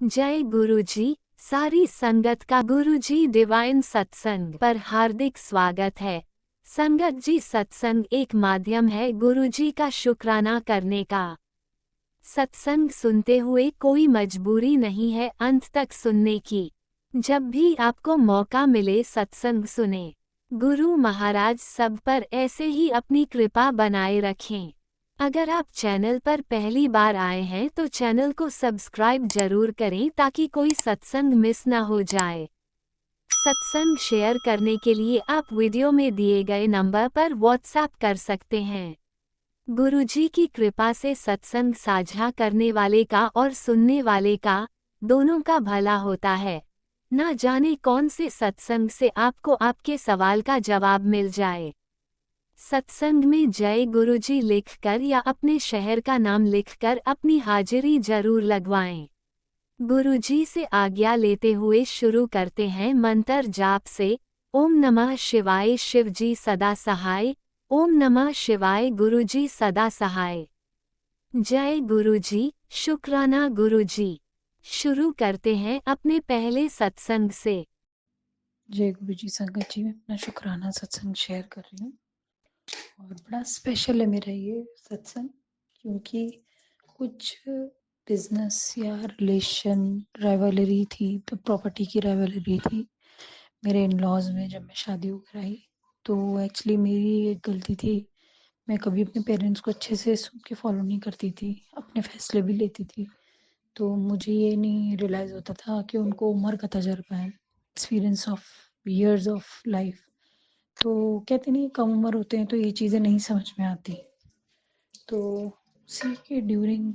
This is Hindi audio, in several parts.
जय गुरुजी। सारी संगत का गुरुजी डिवाइन सत्संग पर हार्दिक स्वागत है। संगत जी, सत्संग एक माध्यम है गुरुजी का शुक्राना करने का। सत्संग सुनते हुए कोई मजबूरी नहीं है अंत तक सुनने की। जब भी आपको मौका मिले सत्संग सुने। गुरु महाराज सब पर ऐसे ही अपनी कृपा बनाए रखें। अगर आप चैनल पर पहली बार आए हैं तो चैनल को सब्सक्राइब जरूर करें ताकि कोई सत्संग मिस ना हो जाए। सत्संग शेयर करने के लिए आप वीडियो में दिए गए नंबर पर व्हाट्सएप कर सकते हैं। गुरुजी की कृपा से सत्संग साझा करने वाले का और सुनने वाले का, दोनों का भला होता है। ना जाने कौन से सत्संग से आपको आपके सवाल का जवाब मिल जाए। सत्संग में जय गुरुजी लिखकर या अपने शहर का नाम लिखकर अपनी हाजिरी जरूर लगवाएं। गुरुजी से आज्ञा लेते हुए शुरू करते हैं मंत्र जाप से। ओम नमः शिवाय शिवजी सदा सहाय। ओम नमः शिवाय गुरुजी सदा सहाय। जय गुरुजी, शुक्राना गुरुजी। शुरू करते हैं अपने पहले सत्संग से। जय गुरु जी। संगत जी, मैं अपना शुक्राना सत्संग शेयर कर रही हूँ और बड़ा स्पेशल है मेरा ये सत्संग, क्योंकि कुछ बिजनेस या रिलेशन राइवलरी थी, तो प्रॉपर्टी की राइवलरी थी मेरे इन लॉज में जब मैं शादी होकर आई। तो एक्चुअली मेरी एक गलती थी, मैं कभी अपने पेरेंट्स को अच्छे से सुन के फॉलो नहीं करती थी, अपने फैसले भी लेती थी। तो मुझे ये नहीं रियलाइज़ होता था कि उनको उम्र का तजर्बा है, experience of years of life. तो कहते नहीं, कम उम्र होते हैं तो ये चीज़ें नहीं समझ में आती। तो उसी के ड्यूरिंग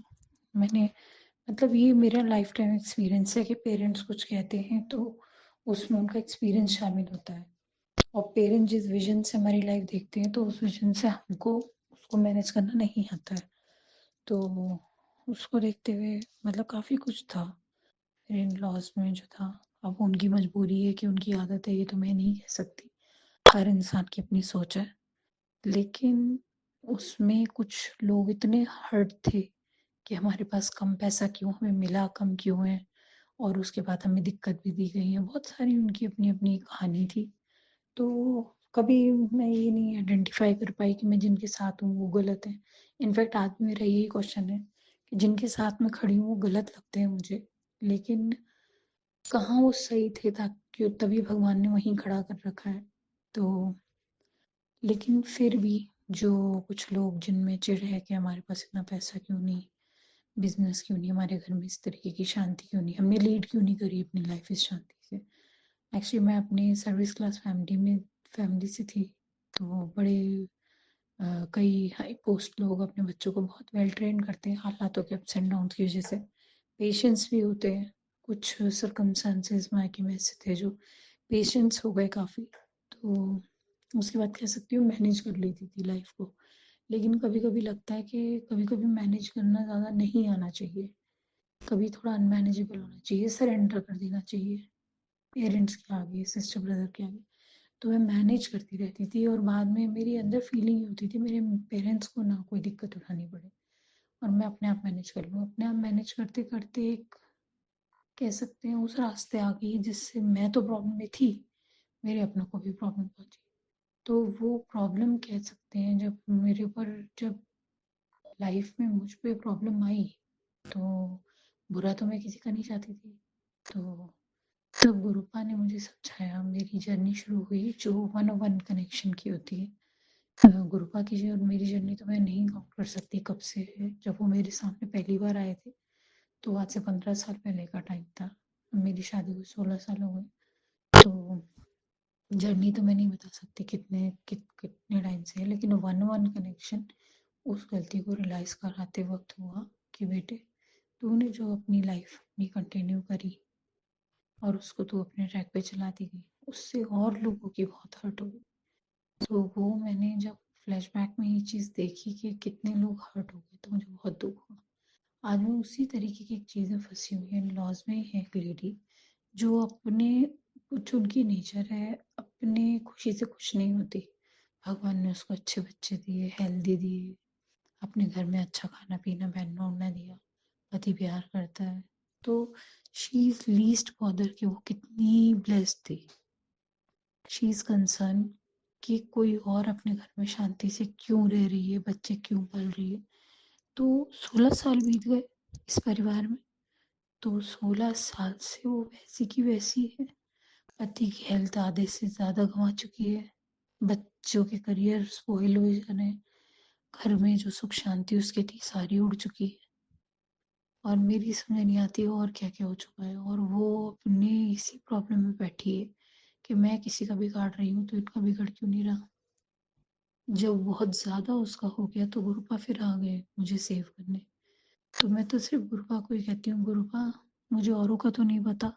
मैंने, मतलब ये मेरा लाइफ टाइम एक्सपीरियंस है कि पेरेंट्स कुछ कहते हैं तो उसमें उनका एक्सपीरियंस शामिल होता है, और पेरेंट्स जिस विजन से हमारी लाइफ देखते हैं तो उस विजन से हमको उसको मैनेज करना नहीं आता है। तो उसको देखते हुए मतलब काफ़ी कुछ था मेरे इन लॉज में जो था। अब उनकी मजबूरी है कि उनकी आदत है, ये तो मैं नहीं कह सकती, हर इंसान की अपनी सोच है। लेकिन उसमें कुछ लोग इतने हर्ट थे कि हमारे पास कम पैसा क्यों, हमें मिला कम क्यों है, और उसके बाद हमें दिक्कत भी दी गई है। बहुत सारी उनकी अपनी अपनी कहानी थी। तो कभी मैं ये नहीं आइडेंटिफाई कर पाई कि मैं जिनके साथ हूँ वो गलत है। इनफैक्ट आज भी मेरा यही क्वेश्चन है कि जिनके साथ मैं खड़ी हूँ वो गलत लगते हैं मुझे, लेकिन कहाँ वो सही थे, ताकि तभी भगवान ने वहीं खड़ा कर रखा है। तो लेकिन फिर भी जो कुछ लोग जिनमें चिढ़ है कि हमारे पास इतना पैसा क्यों नहीं, बिजनेस क्यों नहीं, हमारे घर में इस तरीके की शांति क्यों नहीं, हमने लीड क्यों नहीं करी अपनी लाइफ इस शांति से। एक्चुअली मैं अपनी सर्विस क्लास फैमिली से थी। तो बड़े कई हाई पोस्ट लोग अपने बच्चों को बहुत वेल ट्रेन करते हैं, हालातों के अप्स एंड डाउन की वजह से पेशेंस भी होते हैं। कुछ सर्कमस्टांसेस मायके में ऐसे थे जो पेशेंस हो गए काफ़ी। तो उसके बाद कह सकती हूँ मैनेज कर लेती थी लाइफ को। लेकिन कभी कभी लगता है कि कभी कभी मैनेज करना ज़्यादा नहीं आना चाहिए, कभी थोड़ा अनमैनेजेबल होना चाहिए, सरेंडर कर देना चाहिए पेरेंट्स के आगे, सिस्टर ब्रदर के आगे। तो मैं मैनेज करती रहती थी और बाद में मेरी अंदर फीलिंग होती थी मेरे पेरेंट्स को ना कोई दिक्कत उठानी पड़े और मैं अपने आप मैनेज कर लूँ। अपने आप मैनेज करते करते एक, कह सकते हैं, उस रास्ते आ गई जिससे मैं तो प्रॉब्लम में थी, मेरे अपनों को भी प्रॉब्लम पहुंची। तो वो प्रॉब्लम कह सकते हैं, जब मेरे ऊपर, जब लाइफ में मुझ पे प्रॉब्लम आई, तो बुरा तो मैं किसी का नहीं चाहती थी। तो तब गुरुपा ने मुझे समझाया, मेरी जर्नी शुरू हुई जो वन ऑन वन कनेक्शन की होती है। गुरुपा की जो मेरी जर्नी तो मैं नहीं काउंट कर सकती कब से है। जब वो मेरे सामने पहली बार आए थे तो आज से 15 साल पहले का टाइम था। मेरी शादी को 16 साल हो गए। तो जर्नी तो मैं नहीं बता सकती कितने टाइम से है, लेकिन वन वन कनेक्शन उस गलती को रियलाइज कराते वक्त हुआ कि बेटे, तूने जो अपनी लाइफ अपनी कंटिन्यू करी और उसको तू अपने ट्रैक पे चलाती गई, उससे और लोगों की बहुत हर्ट हो गई। तो वो मैंने जब फ्लैशबैक में ये चीज़ देखी कि कितने लोग हर्ट हो गए, तो मुझे बहुत दुख हुआ। आज मैं उसी तरीके की एक चीज़ें फंसी हुई है। लॉज में है एक लेडी जो अपने, कुछ उनकी नेचर है, अपने खुशी से खुश नहीं होती। भगवान ने उसको अच्छे बच्चे दिए, हेल्दी दिए, अपने घर में अच्छा खाना पीना पहनना ओढ़ना दिया, पति प्यार करता है, तो शी इज़ लीस्ट बॉदर कि वो कितनी ब्लेस्ड थी। शी इज़ कंसर्न कि कोई और अपने घर में शांति से क्यों रह रही है, बच्चे क्यों पल रही है। तो 16 साल बीत गए इस परिवार में, तो 16 साल से वो वैसी की वैसी है। पति की हेल्थ आधे से ज़्यादा गँवा चुकी है, बच्चों के करियर स्पॉइल हुए जा रहे हैं, घर में जो सुख शांति उसकी थी सारी उड़ चुकी है। और मेरी समझ नहीं आती और क्या-क्या हो चुका है, और वो अपने इसी प्रॉब्लम में बैठी है कि मैं किसी का बिगाड़ रही हूँ, तो इनका बिगड़ क्यों नहीं रहा? जब बहुत ज़्यादा उसका हो गया तो गुरुपा फिर आ गए मुझे सेव करने। तो मैं तो सिर्फ़ गुरुपा को ही कहती हूँ, गुरुपा मुझे औरों का तो नहीं पता,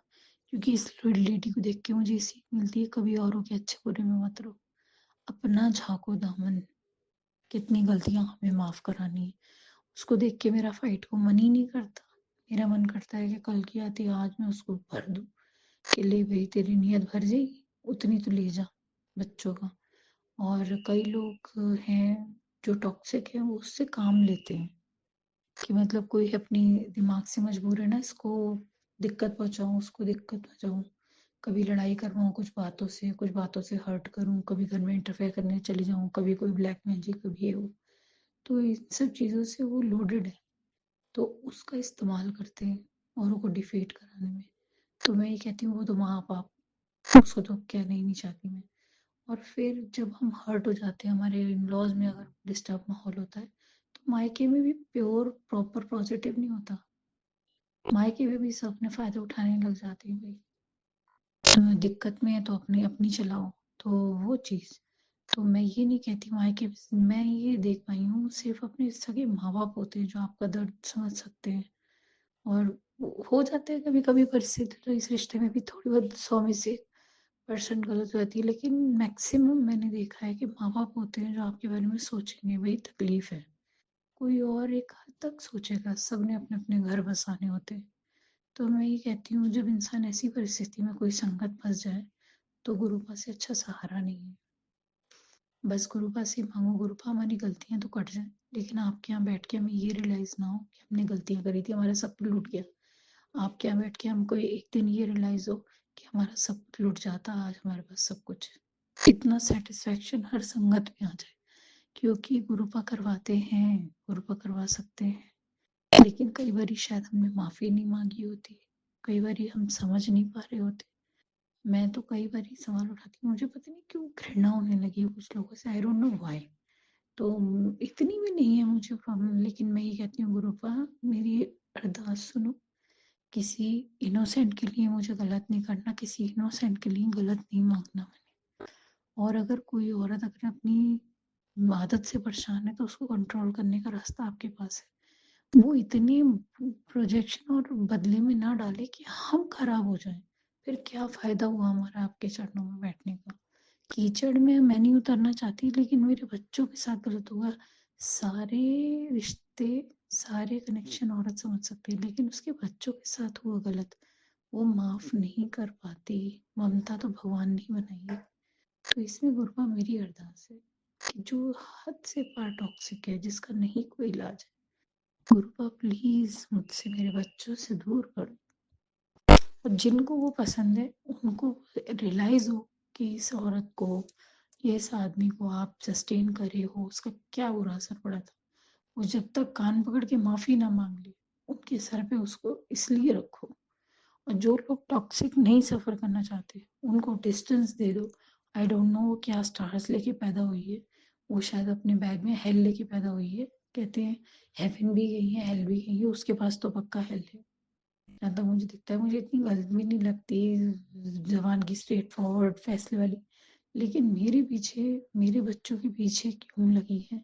क्योंकि इस लेडी को देख के मुझे ये सीख मिलती है, कभी औरों के अच्छे-बुरे में मत रहो। अपना झाँको दामन, कितनी गलतियाँ हमें माफ़ करानी है। उसको देख के मेरा फाइट को मन ही नहीं करता। मेरा मन करता है कि कल की आती आज मैं उसको भर दूँ कि ले भई तेरी नीयत भर जाएगी, उतनी तो ले जा बच्चों का। और कई लोग हैं जो टॉक्सिक हैं, वो उससे काम लेते हैं कि मतलब कोई अपनी दिमाग से मजबूर है ना, इसको दिक्कत पहुँचाऊँ, उसको दिक्कत पहुँचाऊँ। कभी लड़ाई करवाऊँ कुछ बातों से हर्ट करूँ, कभी घर में इंटरफेयर करने चली जाऊँ, कभी कोई ब्लैक मैजिक, कभी ये वो। तो इन सब चीज़ों से वो लोडेड है, तो उसका इस्तेमाल करते हैं औरों को डिफीट कराने में। तो मैं ये कहती हूँ वो तो माँ-बाप, उसको तो कहना ही नहीं चाहती मैं। और फिर जब हम हर्ट हो जाते हैं, हमारे इन-लॉज़ में अगर डिस्टर्ब माहौल होता है, तो मायके में भी प्योर प्रॉपर पॉजिटिव नहीं होता। मायके में भी सब अपने फ़ायदे उठाने लग जाते हैं भई। दिक्कत में है तो अपनी अपनी चलाओ, तो वो चीज़। तो मैं ये नहीं कहती मायके मैं ये देख पाई हूँ सिर्फ़ अपने सगे माँ-बाप होते हैं जो आपका दर्द समझ सकते हैं। और हो जाता है कभी-कभी परिस्थिति, तो इस रिश्ते में भी थोड़ी बहुत 100 में से 1% गलत हो जाती है, लेकिन मैक्सिमम मैंने देखा है कि माँ-बाप होते हैं जो आपके बारे में सोचेंगे, भई तकलीफ़ है। कोई और एक हद तक सोचेगा, सबने अपने-अपने घर बसाने होते हैं। तो मैं ये कहती हूँ जब इंसान ऐसी परिस्थिति में कोई संकट फँस जाए, तो गुरुपा से अच्छा सहारा नहीं है। बस गुरुपा से माँगो, गुरुपा हमारी गलतियाँ तो कट जाएँ, लेकिन आपके यहाँ बैठ के हमें ये रियलाइज़ ना हो कि हमने गलतियाँ करी थी, हमारा सब लूट गया। आपके यहाँ बैठ के हमको एक दिन ये रियलाइज़ हो कि हमारा सब लुट जाता, आज हमारे पास सब कुछ है। इतना सैटिस्फैक्शन हर संगत में आ जाए, क्योंकि गुरुपा करवाते हैं, गुरुपा करवा सकते हैं, लेकिन कई बारी शायद हमने माफ़ी नहीं माँगी होती, कई बारी हम समझ नहीं पा रहे होते। मैं तो कई बारी सवाल उठाती हूँ, मुझे पता नहीं क्यों घृणा होने लगी है कुछ लोगों से, आई डोंट नो व्हाई। तो इतनी भी नहीं है मुझे प्रॉब्लम, लेकिन मैं ये कहती हूँ गुरुपा मेरी अरदास सुनो। किसी इनोसेंट के लिए मुझे गलत नहीं करना, किसी इनोसेंट के लिए गलत नहीं माँगना मैंने। और अगर कोई औरत अगर अपनी आदत से परेशान है, तो उसको कंट्रोल करने का रास्ता आपके पास है। वो इतने प्रोजेक्शन और बदले में ना डाले कि हम खराब हो जाएँ। फिर क्या फ़ायदा हुआ हमारा आपके चरणों में बैठने का? कीचड़ में मैं नहीं उतरना चाहती, लेकिन मेरे बच्चों के साथ गलत हुआ। सारे रिश्ते, सारे कनेक्शन औरत समझ सकती है, लेकिन उसके बच्चों के साथ हुआ गलत, वो माफ़ नहीं कर पाती। ममता तो भगवान ने ही बनाई है। तो इसमें गुरुपा मेरी अरदास है कि जो हद से पार टॉक्सिक है, जिसका नहीं कोई इलाज है, गुरुपा प्लीज़ मुझसे मेरे बच्चों से दूर कर। और जिनको वो पसंद है, उनको रियलाइज़ हो कि इस औरत को, ये इस आदमी को आप सस्टेन करे हो, उसका क्या बुरा असर पड़ा था। वो जब तक कान पकड़ के माफ़ी ना माँग ले, उनके सर पे उसको इसलिए रखो। और जो लोग टॉक्सिक नहीं सफ़र करना चाहते, उनको डिस्टेंस दे दो। आई डोंट नो वो क्या स्टार्स लेके पैदा हुई है, वो शायद अपने बैग में हेल लेके पैदा हुई है। कहते हैं हेवन भी गई है, हेल भी गई है, उसके पास तो पक्का हेल है। जहाँ तक मुझे दिखता है, मुझे इतनी गलत भी नहीं लगती ज़बान की स्ट्रेट फॉरवर्ड फैसले वाली। लेकिन मेरे पीछे, मेरे बच्चों के पीछे क्यों लगी है,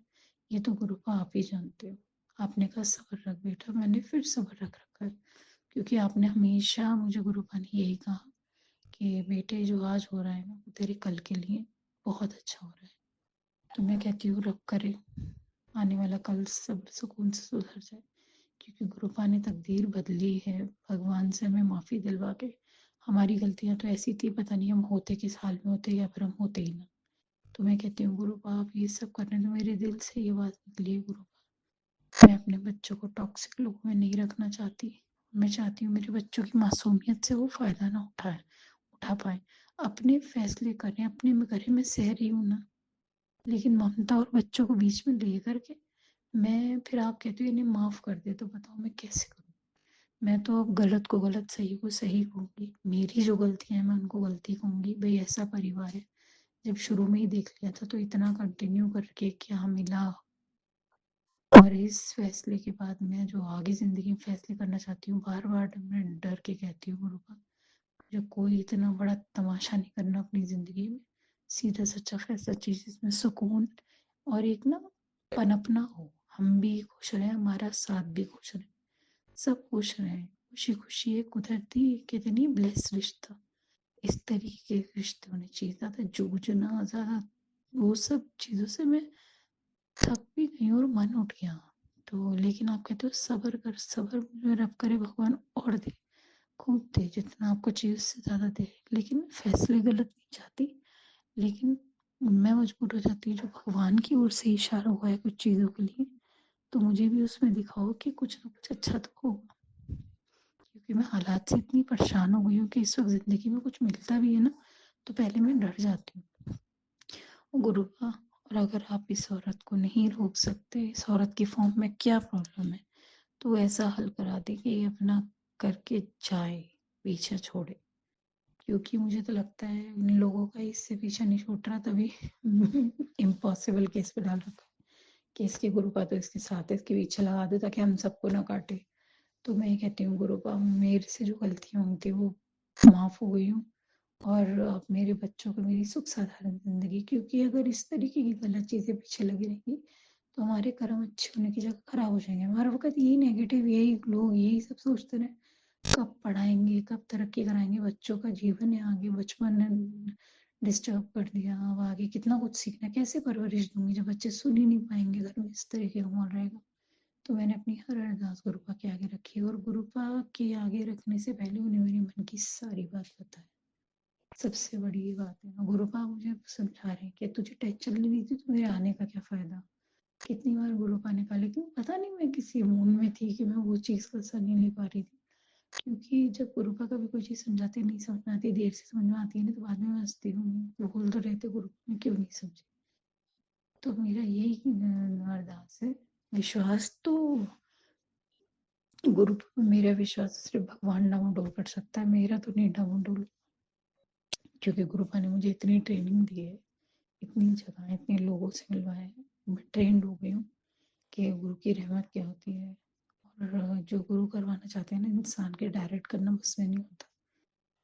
ये तो गुरुपा आप ही जानते हो। आपने कहा सब्र रख बेटा, मैंने फिर सब्र रख रखा है, क्योंकि आपने हमेशा मुझे गुरुपा ने यही कहा कि बेटे जो आज हो रहा है ना, वो तेरे कल के लिए बहुत अच्छा हो रहा है। तो मैं कहती हूँ रब करे आने वाला कल सब सुकून से सुधर जाए, क्योंकि गुरुपा ने तकदीर बदली है। भगवान से हमें माफ़ी दिलवा के, हमारी गलतियाँ तो ऐसी थी, पता नहीं हम होते किस हाल में होते, या फिर हम होते ही ना। तो मैं कहती हूँ गुरुपा आप ये सब करने दो, मेरे दिल से ये बात निकली है गुरुपा, मैं अपने बच्चों को टॉक्सिक लोगों में नहीं रखना चाहती, मैं चाहती हूँ मेरे बच्चों की मासूमियत से वो फ़ायदा ना उठा पाएँ। अपने फ़ैसले करें, अपने में करें, मैं सह रही हूँ ना, लेकिन ममता और बच्चों को बीच में लेकर के मैं फिर आप कहते हो इन्हें माफ़ कर दे, तो बताओ मैं कैसे करूँ? मैं तो अब गलत को गलत, सही को सही कहूँगी। मेरी जो गलतियाँ हैं मैं उनको गलती कहूँगी। भई ऐसा परिवार है, जब शुरू में ही देख लिया था तो इतना कंटिन्यू करके क्या मिला? और इस फैसले के बाद मैं जो आगे ज़िंदगी में फैसले करना चाहती हूँ, बार-बार मैं डर के कहती हूँ गुरु का, मुझे कोई इतना बड़ा तमाशा नहीं करना अपनी ज़िंदगी में। सीधा सच्चा फैसला चाहिए जिसमें सुकून और एक ना पनपना हो। हम भी खुश रहें, हमारा साथ भी खुश रहे, सब खुश रहें। खुशी-खुशी एक कुदरती कहते नहीं ब्लेस रिश्ता, इस तरीके के रिश्ते होने चाहिए। ज़्यादा जूझना, ज़्यादा वो सब चीज़ों से मैं थक भी गई हूँ और मन उठ गया। तो लेकिन आप कहते हो सब्र कर, सब्र मुझे रब करे भगवान और दे, खूब दे, जितना आपको चाहिए उससे ज़्यादा दे। लेकिन फैसले गलत नहीं चाहती, लेकिन मैं मजबूर हो जाती हूँ जो भगवान की ओर से इशारा हुआ है कुछ चीज़ों के लिए, तो मुझे भी उसमें दिखाओ कि कुछ ना कुछ अच्छा तो होगा। क्योंकि मैं हालात से इतनी परेशान हो गई हूँ कि इस वक़्त ज़िंदगी में कुछ मिलता भी है ना, तो पहले मैं डर जाती हूँ। गुरुआ, और अगर आप इस औरत को नहीं रोक सकते, इस औरत की फ़ॉर्म में क्या प्रॉब्लम है? तो ऐसा हल करा दें कि ये अपना करके जाए, पीछा छोड़े। क्योंकि मुझे तो लगता है इन लोगों का इससे पीछा नहीं छूट रहा, तभी इम्पॉसिबल केस पे डाल रखा है कि इसके गुरुपा तो इसके साथ है, इसके पीछे लगा दो ताकि हम सबको ना काटे। तो मैं ये कहती हूँ गुरुपा, मेरे से जो गलतियाँ हुई थी वो माफ़ हो गई हूँ, और अब मेरे बच्चों को मेरी सुख साधारण ज़िंदगी, क्योंकि अगर इस तरीके की गलत चीज़ें पीछे लगी रहेंगी तो हमारे कर्म अच्छे होने की जगह खराब हो जाएंगे। हर वक्त यही नेगेटिव, यही लोग यही सब सोचते रहे, कब पढ़ाएंगे, कब तरक्की कराएंगे, बच्चों का जीवन है आगे, बचपन डिस्टर्ब कर दिया, अब आगे कितना कुछ सीखना, कैसे परवरिश दूंगी जब बच्चे सुन ही नहीं पाएंगे, घर में इस तरीके का माहौल रहेगा। तो मैंने अपनी हर अरदास गुरुपा के आगे रखी, और गुरुपा के आगे रखने से पहले उन्हें मेरे मन की सारी बात बताई। सबसे बड़ी ये बात है ना, गुरुपा मुझे समझा रहे हैं कि तुझे टेंशन लेनी थी तो मेरे आने का क्या फायदा। कितनी बार गुरुपा ने कहा, लेकिन पता नहीं मैं किसी मूड में थी कि मैं वो चीज़ का असर नहीं ले पा रही थी। क्योंकि जब गुरुपा कभी कोई चीज़ समझाते नहीं समझ में आती, देर से समझ में आती है ना, तो बाद में मैं हंसती हूँ, वो बोल तो रहते गुरुपा में क्यों नहीं समझे। तो मेरा यही अरदास है, विश्वास तो गुरु पे मेरा विश्वास सिर्फ भगवान डामाडोल कर सकता है, मेरा तो नहीं डामाडोल। क्योंकि गुरुपा ने मुझे इतनी ट्रेनिंग दी है, इतनी जगह इतने लोगों से मिलवाया है, मैं ट्रेंड हो गई हूँ कि गुरु की रहमत क्या होती है। और जो गुरु करवाना चाहते हैं ना इंसान के, डायरेक्ट करना बस में नहीं होता,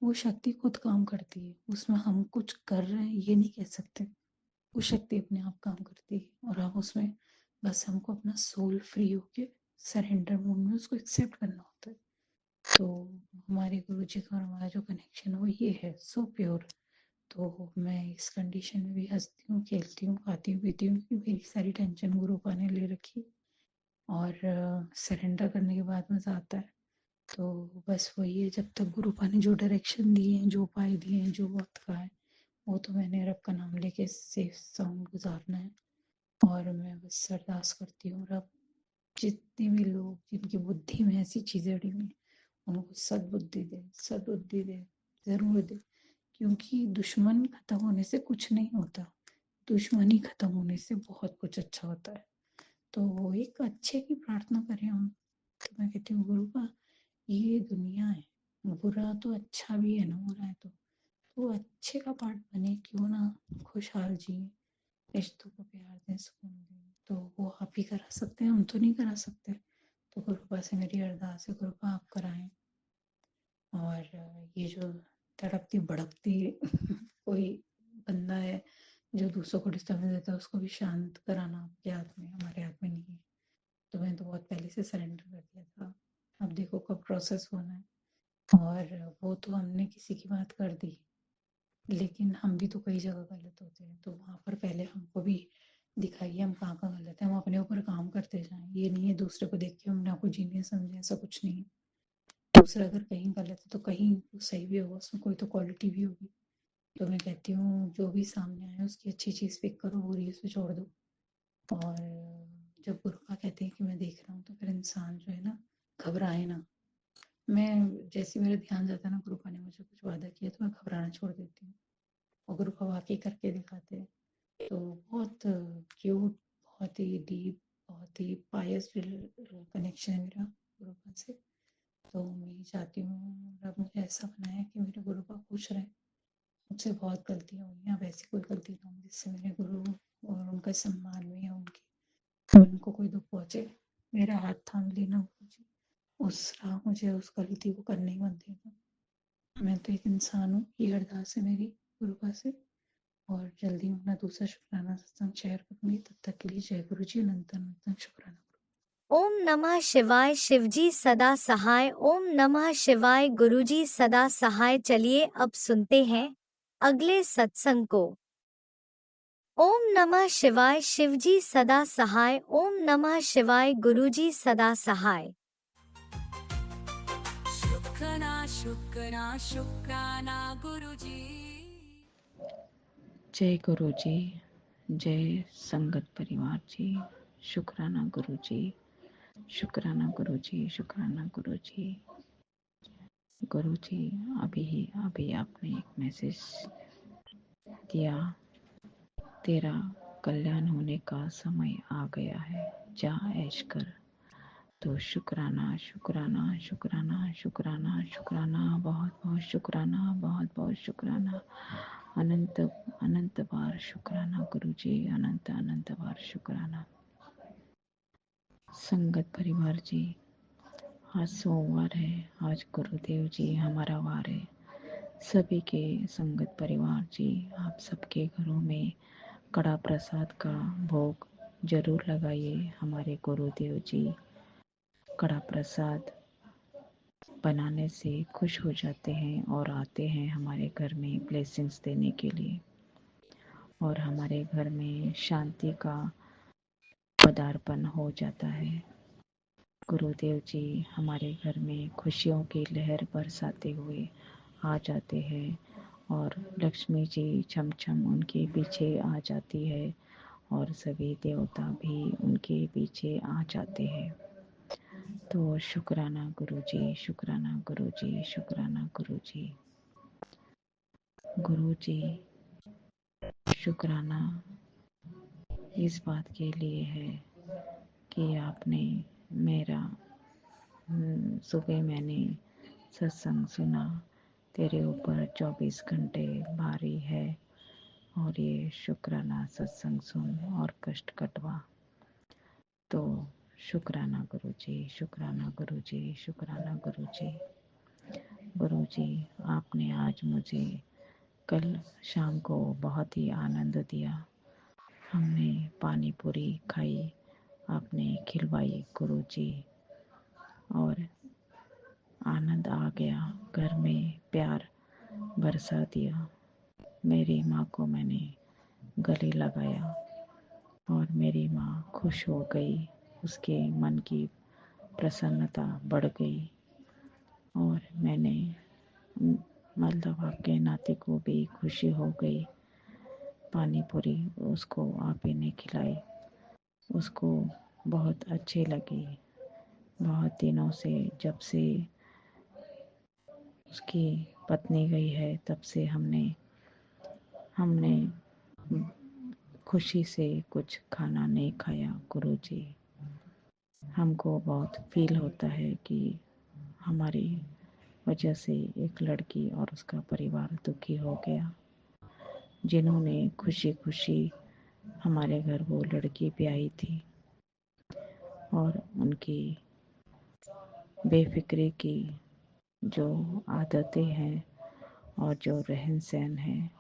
वो शक्ति खुद काम करती है, उसमें हम कुछ कर रहे हैं ये नहीं कह सकते, वो शक्ति अपने आप काम करती है, और हम उसमें बस हमको अपना सोल फ्री होके सरेंडर मोड में उसको एक्सेप्ट करना होता है। तो हमारे गुरु जी का और हमारा जो कनेक्शन वो ये है, सो प्योर। तो मैं इस कंडीशन में भी हंसती हूँ, खेलती हूँ, खाती हूँ, पीती हूँ, क्योंकि मेरी सारी टेंशन गुरु पा ने ले रखी, और सरेंडर करने के बाद मज़ा आता है। तो बस वही है, जब तक गुरुपा ने जो डायरेक्शन दिए हैं, जो उपाय दिए हैं, जो वक्त का है, वो तो मैंने रब का नाम लेके सेफ साउंड गुजारना है। और मैं बस अरदास करती हूँ, रब जितने भी लोग जिनकी बुद्धि में ऐसी चीज़ें अड़ी हुई, उनको सद्बुद्धि दे, सद्बुद्धि दे, ज़रूर दे। क्योंकि दुश्मन खत्म होने से कुछ नहीं होता, दुश्मनी खत्म होने से बहुत कुछ अच्छा होता है। तो एक अच्छे की प्रार्थना करें हम। तो मैं कहती हूँ गुरु का, ये दुनिया है, बुरा तो अच्छा भी है ना, हो रहा है तो अच्छे का पार्ट बने, क्यों ना खुशहाल जिए, रिश्तों को प्यार दें, सुकून दें। तो वो आप ही करा सकते हैं, हम तो नहीं करा सकते। तो गुरुपा से मेरी अरदास है, गुरुपा आप कराएं। और ये जो तड़पती भड़कती कोई बंदा है जो दूसरों को डिस्टर्बेंस देता है, उसको भी शांत कराना आपके हाथ में, हमारे हाथ में नहीं है। तो मैंने तो बहुत पहले से सरेंडर कर दिया था, अब देखो कब प्रोसेस होना है। और वो तो हमने किसी की बात कर दी, लेकिन हम भी तो कई जगह गलत होते हैं, तो वहाँ पर पहले हमको भी दिखाइए हम कहाँ कहाँ गलत है, हम अपने ऊपर काम करते जाएं। ये नहीं है दूसरे को देख के हमने आपको जीनियस समझे, ऐसा कुछ नहीं है। दूसरा अगर कहीं गलत है तो कहीं तो सही भी होगा, उसमें कोई तो क्वालिटी भी होगी। तो मैं कहती हूँ जो भी सामने आए उसकी अच्छी चीज़ पिक करो, बुरी उसे छोड़ दो। और जब गुरु का कहते हैं कि मैं देख रहा हूँ, तो फिर इंसान जो है ना, घबराए ना, मैं जैसे ही मेरा ध्यान जाता है ना, गुरुपा ने मुझे कुछ वादा किया तो मैं घबराना छोड़ देती हूँ और गुरुपा वाक़ई करके दिखाते हैं। तो बहुत क्यूट, बहुत ही डीप, बहुत ही पायस कनेक्शन है मेरा गुरुपा से। तो मैं ये चाहती हूँ रब मुझे ऐसा बनाए कि मेरे गुरुपा खुश रहें। मुझसे बहुत गलतियाँ हुई हैं, अब ऐसी कोई गलती ना हो जिससे मेरे गुरु और उनका सम्मान में या उनको कोई दुःख पहुँचे। मेरा हाथ थाम लेना गुरुजी, उस राह मुझे उस गलती को करने ही मत देना। मैं तो एक इंसान हूँ, ये अरदास है मेरी गुरुपा से। और जल्दी मैं अपना दूसरा शुक्राना सत्संग शेयर करूँगी। तब तक के लिए जय गुरुजी, अनंत अनंत शुक्राना। ओम नमः शिवाय। शिवजी सदा सहाय। ओम नमः शिवाय। गुरुजी सदा सहाय। चलिए अब सुनते हैं अगले सत्संग को। ओम नमः शिवाय। शिवजी सदा सहाय। ओम नमः शिवाय। गुरुजी सदा सहाय। शुक्राना शुक्राना शुक्राना गुरुजी। जय गुरुजी, जय संगत परिवार जी। शुक्राना गुरुजी, शुक्राना गुरुजी, शुक्राना गुरुजी। गुरुजी, अभी आपने एक मैसेज दिया, तेरा कल्याण होने का समय आ गया है, जा ऐश कर। तो शुक्राना शुक्राना शुक्राना शुक्राना शुक्राना, बहुत बहुत शुक्राना, बहुत बहुत शुक्राना। अनंत अनंत बार शुक्राना गुरुजी, अनंत अनंत बार शुक्राना। संगत परिवार जी, आज सोमवार है, आज गुरुदेव जी हमारा वार है। सभी के संगत परिवार जी, आप सबके घरों में कड़ा प्रसाद का भोग जरूर लगाइए। हमारे गुरुदेव जी कड़ा प्रसाद बनाने से खुश हो जाते हैं और आते हैं हमारे घर में ब्लेसिंग्स देने के लिए, और हमारे घर में शांति का पदार्पण हो जाता है। गुरुदेव जी हमारे घर में खुशियों की लहर बरसाते हुए आ जाते हैं, और लक्ष्मी जी छम छम उनके पीछे आ जाती है, और सभी देवता भी उनके पीछे आ जाते हैं। तो शुक्राना गुरुजी, शुक्राना गुरुजी, शुक्राना गुरुजी। गुरुजी, शुक्राना इस बात के लिए है कि आपने मेरा सुबह मैंने सत्संग सुना, तेरे ऊपर 24 घंटे भारी है, और ये शुक्राना सत्संग सुन और कष्ट कटवा। तो शुक्राना गुरुजी, शुक्राना गुरुजी, शुक्राना गुरुजी। गुरुजी, आपने आज मुझे कल शाम को बहुत ही आनंद दिया। हमने पानी पूरी खाई, आपने खिलवाई गुरुजी, और आनंद आ गया। घर में प्यार बरसा दिया। मेरी माँ को मैंने गले लगाया और मेरी माँ खुश हो गई, उसके मन की प्रसन्नता बढ़ गई, और मैंने मतलब आपके नाते को भी खुशी हो गई। पानी पूरी उसको आप ही ने खिलाई, उसको बहुत अच्छी लगी। बहुत दिनों से, जब से उसकी पत्नी गई है, तब से हमने खुशी से कुछ खाना नहीं खाया गुरुजी। हमको बहुत फील होता है कि हमारी वजह से एक लड़की और उसका परिवार दुखी हो गया, जिन्होंने खुशी खुशी हमारे घर वो लड़की भी आई थी, और उनकी बेफिक्री की जो आदतें हैं और जो रहन सहन है,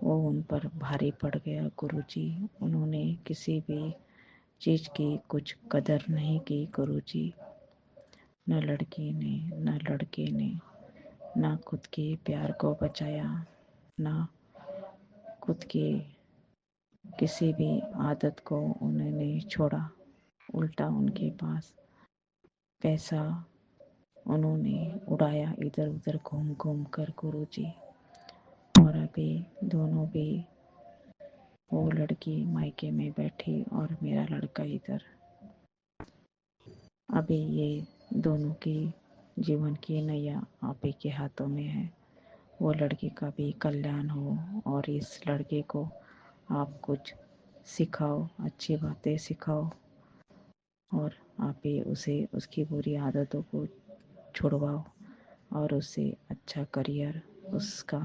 वो उन पर भारी पड़ गया गुरुजी। उन्होंने किसी भी चीज़ की कुछ कदर नहीं की गुरुजी। न लड़की ने, न लड़के ने, ना खुद के प्यार को बचाया, ना खुद की किसी भी आदत को उन्होंने छोड़ा। उल्टा उनके पास पैसा उन्होंने उड़ाया इधर उधर घूम घूम कर गुरुजी। और अभी दोनों भी, वो लड़की मायके में बैठी और मेरा लड़का इधर। अभी ये दोनों की जीवन की नैया आप ही के हाथों में है। वो लड़की का भी कल्याण हो और इस लड़के को आप कुछ सिखाओ, अच्छी बातें सिखाओ और आप ही उसे उसकी बुरी आदतों को छुड़वाओ और उसे अच्छा करियर उसका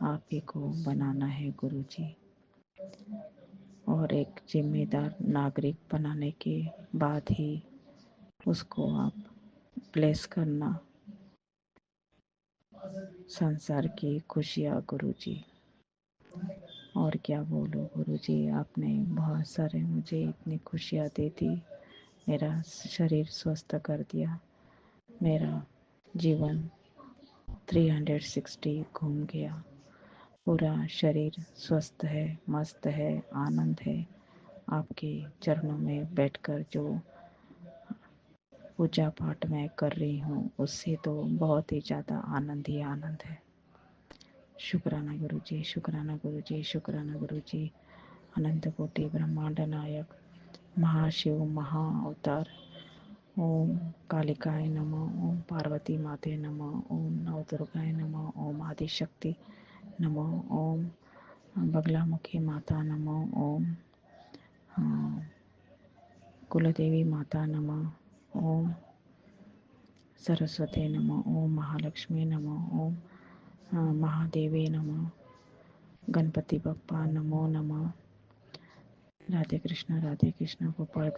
आप ही को बनाना है गुरुजी। और एक जिम्मेदार नागरिक बनाने के बाद ही उसको आप ब्लेस करना संसार की खुशियाँ गुरुजी। और क्या बोलूँ गुरुजी, आपने बहुत सारे मुझे इतनी खुशियाँ दे दी, मेरा शरीर स्वस्थ कर दिया, मेरा जीवन 360 घूम गया, पूरा शरीर स्वस्थ है, मस्त है, आनंद है। आपके चरणों में बैठकर जो पूजा पाठ मैं कर रही हूँ उससे तो बहुत ही ज़्यादा आनंद ही आनंद है। शुक्राना गुरुजी, शुक्राना गुरुजी, शुक्राना गुरुजी। अनंत कोटि ब्रह्मांड नायक महाशिव महा अवतार, ओम कालिकाय नमः, ओम पार्वती माते नमः, ओम नवदुर्गाय नमः, ओम आदिशक्ति नमः, ओम बगलामुखी माता नमः, ओम कुलदेवी माता नमः, ओम सरस्वती नमः, ओम महालक्ष्मी नमः, ओम महादेवी नमः, गणपति बप्पा नमो नमः। राधे कृष्ण गोपाल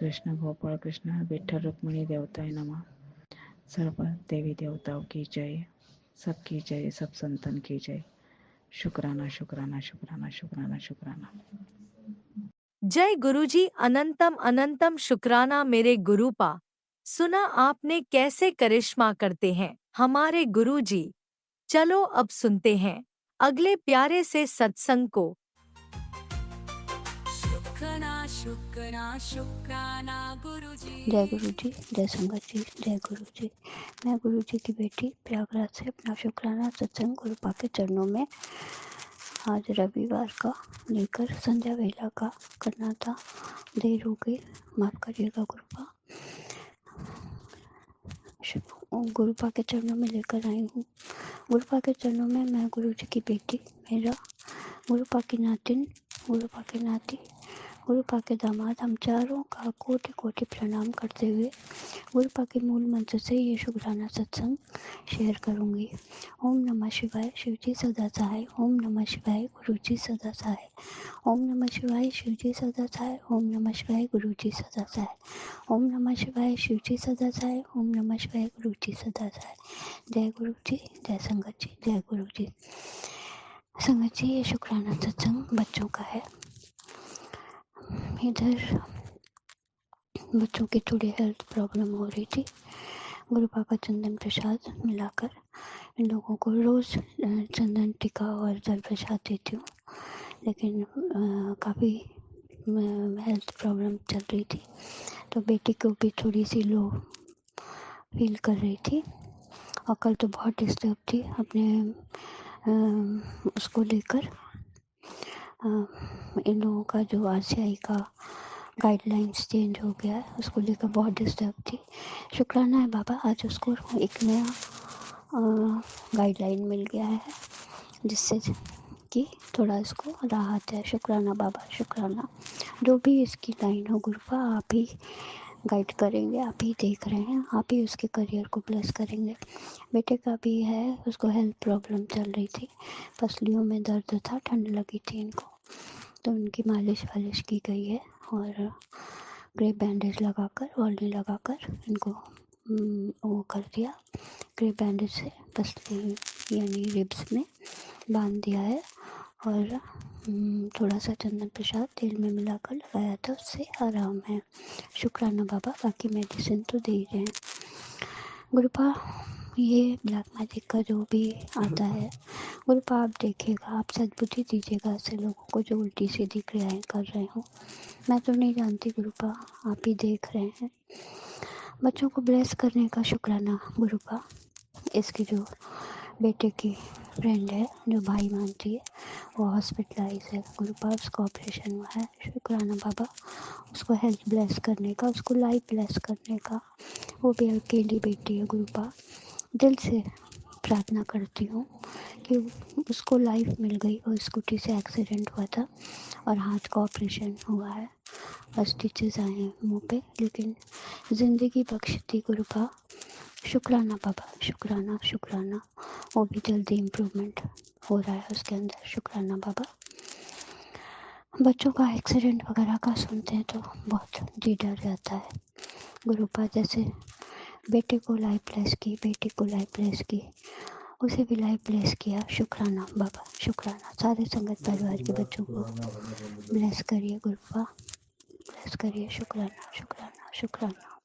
कृष्ण विठ्ठल रुक्मिणी देवताय नमः। सर्व देवी देवताओं की जय, सबकी जय, सब संतन की जय। शुक्राना शुक्राना शुक्राना शुक्राना शुक्राना। जय गुरुजी, अनंतम अनंतम शुक्राना मेरे गुरुपा। सुना आपने कैसे करिश्मा करते हैं हमारे गुरुजी। चलो अब सुनते हैं अगले प्यारे से सत्संग को। शुक्राना शुक्राना शुक्राना गुरुजी। जय गुरु जी, जय संगत जी, जय गुरु जी। मैं गुरु जी की बेटी प्रयागराज से अपना शुक्राना सत्संग गुरुपा के चरणों में आज रविवार का लेकर संध्या वेला का करना था, देर हो गई, माफ करिएगा गुरुपा। गुरुपा के चरणों में लेकर आई हूँ। गुरुपा के चरणों में मैं गुरु जी की बेटी, मेरा गुरुपा की नातिन, गुरुपा के नाती, गुरुपा के दामाद, हम चारों का कोटि कोटि प्रणाम करते हुए गुरुपा के मूल मंत्र से ये शुक्राना सत्संग शेयर करूंगी। ओम नमः शिवाय, शिव जी सदा सहाय। ओम नमः शिवाय, गुरु जी सदा सहाय। ओम नमः शिवाय, शिव जी सदा सहाय। ओम नमः शिवाय, गुरु जी सदा सहाय। ओम नमः शिवाय, शिव जी सदा सहाय। ओम नमः शिवाय, गुरु जी सदा सहाय। जय गुरु जी, जय संगत जी, जय गुरु जी। संगत जी, ये शुक्राना सत्संग बच्चों का है। इधर बच्चों की थोड़ी हेल्थ प्रॉब्लम हो रही थी। गुरुपा का चंदन प्रसाद मिलाकर इन लोगों को रोज़ चंदन टीका और जल प्रसाद देती हूँ, लेकिन काफ़ी हेल्थ प्रॉब्लम चल रही थी, तो बेटी को भी थोड़ी सी लो फील कर रही थी और कल तो बहुत डिस्टर्ब थी अपने उसको लेकर। इन लोगों का जो RCI का गाइडलाइंस चेंज हो गया है, उसको लेकर बहुत डिस्टर्ब थी। शुक्राना है बाबा, आज उसको एक नया गाइडलाइन मिल गया है जिससे कि थोड़ा इसको राहत है। शुक्राना बाबा, शुक्राना। जो भी इसकी लाइन हो गुरुपा, आप ही गाइड करेंगे, आप ही देख रहे हैं, आप ही उसके करियर को ब्लेस करेंगे। बेटे का भी है, उसको हेल्थ प्रॉब्लम चल रही थी, पसलियों में दर्द था, ठंड लगी थी इनको, तो उनकी मालिश वालिश की गई है और ग्रेप बैंडेज लगाकर, वॉल्नी लगाकर इनको वो कर दिया। ग्रेप बैंडेज से पसली यानी रिब्स में बांध दिया है और थोड़ा सा चंदन प्रसाद तेल में मिलाकर लगाया था, उससे आराम है। शुक्राना बाबा, बाकी मेडिसिन तो दे रहे हैं। गुरुपा, ये ब्लैक मैजिक का जो भी आता है गुरुपा, आप देखिएगा, आप सद्बुद्धि दीजिएगा ऐसे लोगों को जो उल्टी सीधी क्रियाएं कर रहे हो। मैं तो नहीं जानती गुरुपा, आप ही देख रहे हैं। बच्चों को ब्लेस करने का शुक्राना गुरुपा। इसकी जो बेटे की फ्रेंड है, जो भाई मानती है, वो हॉस्पिटलाइज है गुरुपा, उसका ऑपरेशन हुआ है। शुक्राना बाबा, उसको हेल्थ ब्लेस करने का, उसको लाइफ ब्लेस करने का, वो भी अकेली बेटी है गुरुपा। दिल से प्रार्थना करती हूँ कि उसको लाइफ मिल गई। और स्कूटी से एक्सीडेंट हुआ था और हाथ का ऑपरेशन हुआ है और स्टिचेस आए हैं मुँह पे, लेकिन ज़िंदगी बख्श दी गुरुपा। शुक्राना बाबा, शुक्राना शुक्राना। वो भी जल्दी इम्प्रूवमेंट हो रहा है उसके अंदर। शुक्राना बाबा। बच्चों का एक्सीडेंट वगैरह का सुनते हैं तो बहुत जी डर जाता है। गुरुपा जैसे बेटे को लाइफ ब्लेस की, बेटी को लाइफ ब्लेस की, उसे भी लाइफ ब्लेस किया। शुक्राना बाबा, शुक्राना। सारे संगत परिवार के बच्चों को ब्लेस करिए गुरुपा, ब्लेस करिए। शुक्राना शुक्राना शुक्राना।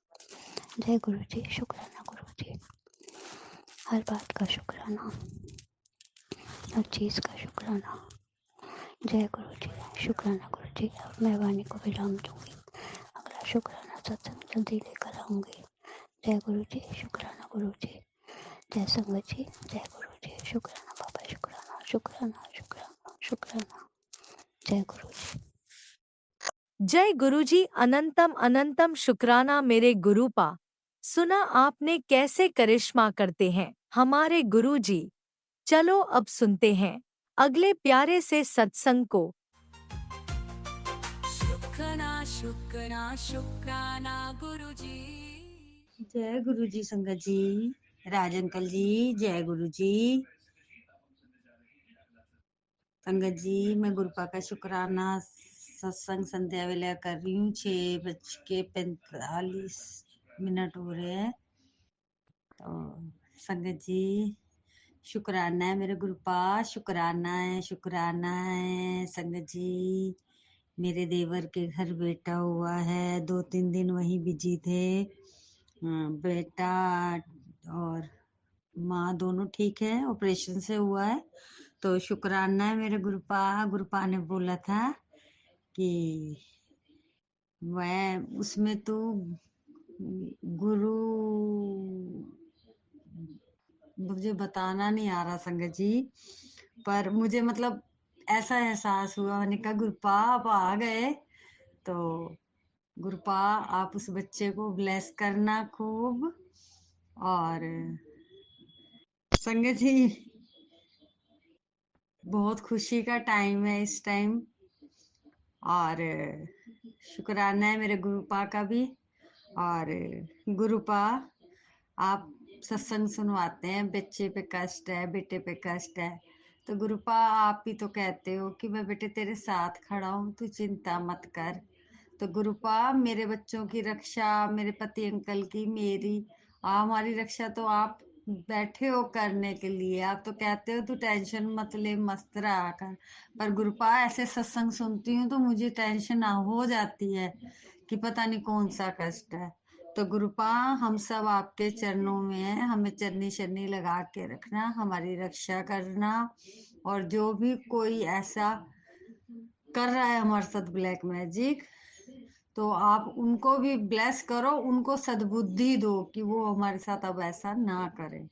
जय गुरु जी। शुक्राना गुरु जी। हर बात का शुक्राना, हर चीज़ का शुक्राना। जय गुरु जी। शुक्राना गुरु जी। अब मैं वाणी को विराम दूंगी। अगला शुक्राना सत्संग जल्दी लेकर आऊँगी। जय गुरु जी। शुक्राना गुरु जी। जय संगत जी। जय गुरु जी। शुक्राना बाबा, शुक्राना शुक्राना शुक्राना शुक्राना। जय गुरु जी। जय गुरुजी। अनंतम अनंतम शुक्राना मेरे गुरुपा। सुना आपने कैसे करिश्मा करते हैं हमारे गुरुजी। चलो अब सुनते हैं अगले प्यारे से सत्संग को। शुक्राना शुक्राना शुक्राना गुरुजी। जय गुरु जी। संगत जी, राज अंकल जी, जय गुरु जी। संगत जी, मैं गुरुपा का शुक्राना सत्संग संध्या वेला कर रही हूँ। 6:45 हो रहे हैं। तो संगत जी, शुक्राना है मेरे गुरुपा, शुक्राना है, शुक्राना है। संगत जी, मेरे देवर के घर बेटा हुआ है। 2-3 दिन वहीं बिजी थे। बेटा और माँ दोनों ठीक है, ऑपरेशन से हुआ है। तो शुक्राना है मेरे गुरुपा। गुरुपा ने बोला था कि मैं उसमें तो गुरु, मुझे बताना नहीं आ रहा संगत जी, पर मुझे मतलब ऐसा एहसास हुआ। मैंने कहा गुरुपा आप आ गए तो गुरुपा आप उस बच्चे को ब्लेस करना खूब। और संगत जी, बहुत खुशी का टाइम है इस टाइम। और शुक्राना है मेरे गुरुपा का भी। और गुरुपा आप सत्संग सुनवाते हैं, बच्चे पे कष्ट है, बेटे पे कष्ट है, तो गुरुपा आप भी तो कहते हो कि मैं बेटे तेरे साथ खड़ा हूँ, तू चिंता मत कर। तो गुरुपा मेरे बच्चों की रक्षा, मेरे पति अंकल की, मेरी, हमारी रक्षा तो आप बैठे हो करने के लिए। आप तो कहते हो तू टेंशन मत ले, मस्त रहा कर। पर गुरुपा ऐसे सत्संग सुनती हूँ तो मुझे टेंशन हो जाती है कि पता नहीं कौन सा कष्ट है। तो गुरुपा हम सब आपके चरणों में हैं, हमें चरनी शरनी लगा के रखना, हमारी रक्षा करना। और जो भी कोई ऐसा कर रहा है हमारे साथ ब्लैक मैजिक, तो आप उनको भी ब्लेस करो, उनको सद्बुद्धि दो कि वो हमारे साथ अब ऐसा ना करें।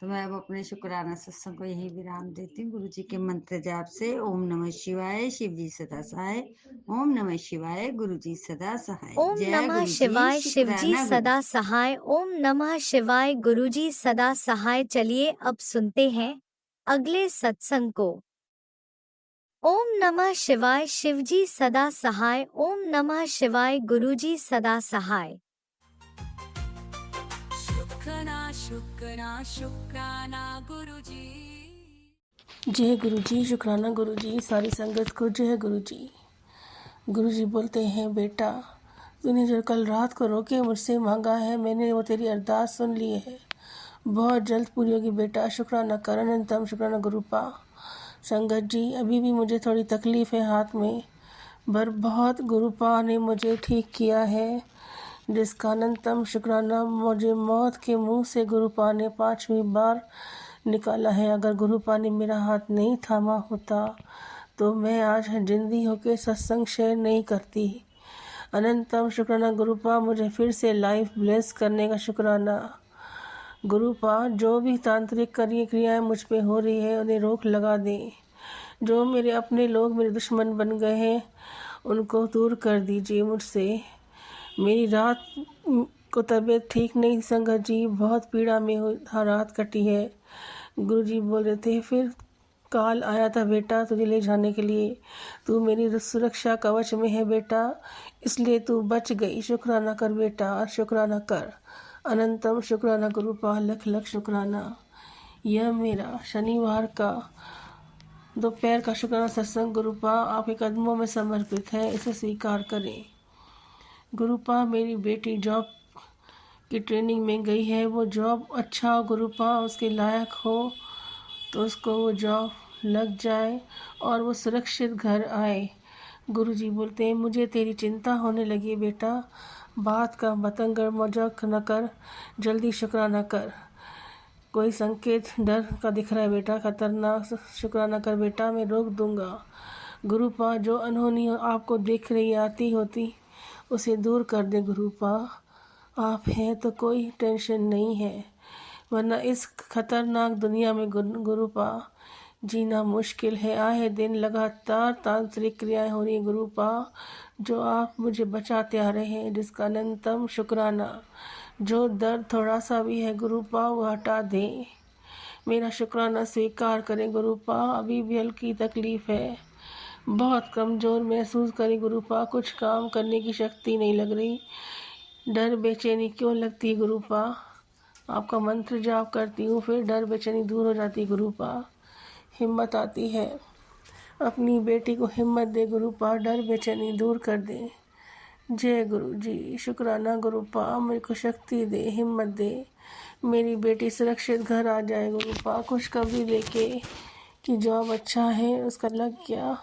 तो मैं अब अपने शुक्राना सत्संग को यही विराम देती हूँ। गुरु जी के मंत्र जाप से ओम नमः शिवाय, शिव जी सदा सहाय। ओम नमः शिवाय, गुरु जी सदा सहाय। ओम जय नमः गुरु जी। शिवाय, शिवजी शुक्राना गुरु सदा जी। सहाय। ओम नमः शिवाय, गुरुजी सदा सहाय। चलिए अब सुनते हैं अगले सत्संग को। ओम नमः शिवाय, शिवजी सदा सहाय। ओम नमः शिवाय, गुरुजी सदा सहाय। शुक्राना शुक्राना शुक्राना गुरुजी। जय गुरु जी। शुक्राना गुरु जी। सारी संगत को जय गुरु जी। गुरु जी बोलते हैं, बेटा तूने जो कल रात को रोके मुझसे मांगा है, मैंने वो तेरी अरदास सुन ली है, बहुत जल्द पूरी होगी बेटा। शुक्राना कर। अनंतम शुक्राना गुरुपा। संगत जी, अभी भी मुझे थोड़ी तकलीफ़ है हाथ में, पर बहुत गुरुपा ने मुझे ठीक किया है, जिसका अनंतम शुक्राना। मुझे मौत के मुंह से गुरुपा ने 5वीं बार निकाला है। अगर गुरुपा ने मेरा हाथ नहीं थामा होता तो मैं आज जिंदी होके सत्संग शेयर नहीं करती। अनंतम शुक्राना गुरुपा। मुझे फिर से लाइफ ब्लेस करने का शुक्राना गुरुपा। जो भी तांत्रिक क्रियाएं मुझ पे हो रही है उन्हें रोक लगा दे। जो मेरे अपने लोग मेरे दुश्मन बन गए हैं उनको दूर कर दीजिए मुझसे। मेरी रात को तबीयत ठीक नहीं संगत जी, बहुत पीड़ा में रात कटी है। गुरुजी बोल रहे थे फिर काल आया था बेटा तुझे ले जाने के लिए, तू मेरी सुरक्षा कवच में है बेटा, इसलिए तू बच गई। शुक्राना कर बेटा, शुक्राना कर। अनंतम शुक्राना गुरुपा, लख लख शुक्राना। यह मेरा शनिवार का दोपहर का शुक्राना सत्संग गुरुपा आपके कदमों में समर्पित है, इसे स्वीकार करें। गुरुपा मेरी बेटी जॉब की ट्रेनिंग में गई है, वो जॉब अच्छा हो गुरुपा, उसके लायक हो तो उसको वो जॉब लग जाए और वो सुरक्षित घर आए। गुरुजी बोलते हैं मुझे तेरी चिंता होने लगी बेटा, बात का बतंगड़ मजाक न कर, जल्दी शुक्राना कर। कोई संकेत डर का दिख रहा है बेटा, खतरनाक, शुक्राना कर बेटा, मैं रोक दूंगा। गुरुपा जो अनहोनी आपको दिख रही आती होती उसे दूर कर दे गुरुपा, आप हैं तो कोई टेंशन नहीं है, वरना इस खतरनाक दुनिया में गुरुपा जीना मुश्किल है। आए दिन लगातार तांत्रिक क्रियाएं हो रही गुरुपा, जो आप मुझे बचाते आ रहे हैं, जिसका अनंतम शुक्राना। जो दर्द थोड़ा सा भी है गुरुपा वो हटा दें, मेरा शुक्राना स्वीकार करें गुरुपा। अभी भी हल्की तकलीफ है, बहुत कमज़ोर महसूस करें गुरुपा, कुछ काम करने की शक्ति नहीं लग रही। डर बेचैनी क्यों लगती है गुरुपा, आपका मंत्र जाप करती हूँ फिर डर बेचैनी दूर हो जाती है गुरुपा, हिम्मत आती है। अपनी बेटी को हिम्मत दे गुरुपा, डर बेचैनी दूर कर दे। जय गुरु जी, शुक्राना गुरुपा, मेरे को शक्ति दे, हिम्मत दे, मेरी बेटी सुरक्षित घर आ जाए गुरुपा। खुशखबरी लेके कि जॉब अच्छा है उसका लग गया।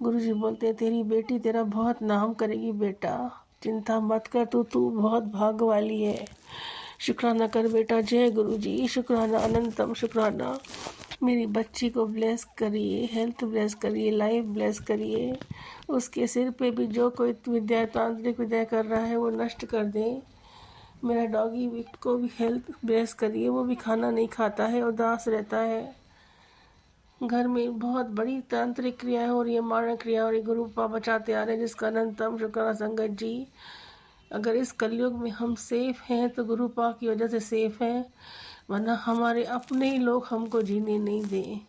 गुरुजी बोलते हैं तेरी बेटी तेरा बहुत नाम करेगी बेटा, चिंता मत कर, तू बहुत भाग वाली है। शुक्राना कर बेटा। जय गुरु जी, शुक्राना, अनंतम शुक्राना। मेरी बच्ची को ब्लेस करिए, हेल्थ ब्लेस करिए, लाइफ ब्लेस करिए। उसके सिर पे भी जो कोई विद्या तांत्रिक विद्या कर रहा है वो नष्ट कर दें। मेरा डॉगी को भी हेल्थ ब्लेस करिए, वो भी खाना नहीं खाता है, उदास रहता है। घर में बहुत बड़ी तांत्रिक क्रियाएं हो रही है, मारण क्रिया हो रही, गुरुपा बचाते आ रहे हैं, जिसका अनंतम शुक्राना संगत जी। अगर इस कलयुग में हम सेफ हैं तो गुरुपा की वजह से सेफ हैं, वरना हमारे अपने ही लोग हमको जीने नहीं दें।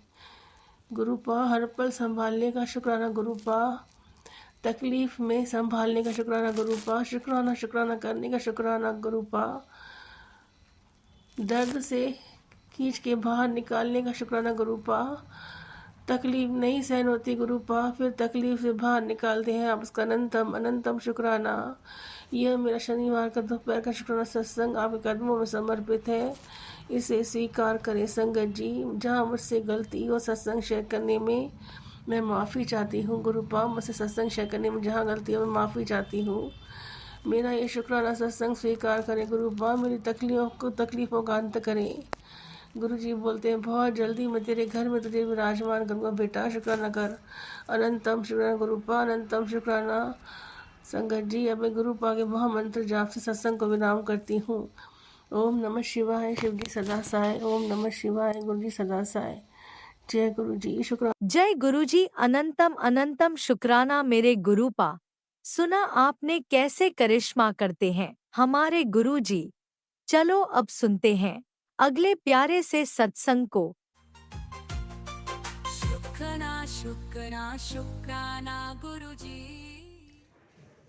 गुरुपा हर पल संभालने का शुक्राना गुरुपा, तकलीफ में संभालने का शुक्राना गुरुपा, शुक्राना शुक्राना करने का शुक्राना गुरुपा, दर्द से खींच के बाहर निकालने का शुक्राना गुरुपा। तकलीफ नहीं सहन होती गुरुपा, फिर तकलीफ से बाहर निकालते हैं आप, उसका अनंतम अनंतम शुक्राना। यह मेरा शनिवार का दोपहर का शुक्राना सत्संग आपके कदमों में समर्पित है, इसे स्वीकार करें संगत जी। जहाँ मुझसे गलती हो सत्संग शेयर करने में मैं माफ़ी चाहती हूँ गुरुपा, मुझसे सत्संग शेयर करने में जहाँ गलती हो मैं माफ़ी चाहती हूँ। मेरा ये शुक्राना सत्संग स्वीकार करें गुरुपा, मेरी तकलीफ़ों का अंत करें। गुरुजी बोलते हैं बहुत जल्दी मैं तेरे घर में तुझे विराजमान करूँगा बेटा, शुक्राना कर। अनंतम शुक्राना गुरुपा, अनंतम शुक्राना संगत जी। अब मैं गुरुपा के महामंत्र जाप से सत्संग को विराम करती हूँ। ओम नमः शिवाय, शिव जी सदा साय। ओम नमः शिवाय, गुरु जी सदा साय। जय गुरु जी, शुक्राना। जय गुरु जी, अनंतम अनंतम शुक्राना मेरे गुरुपा। सुना आपने कैसे करिश्मा करते हैं हमारे गुरु जी। चलो अब सुनते हैं अगले प्यारे से सत्संग को। शुक्राना शुक्राना शुक्राना गुरुजी।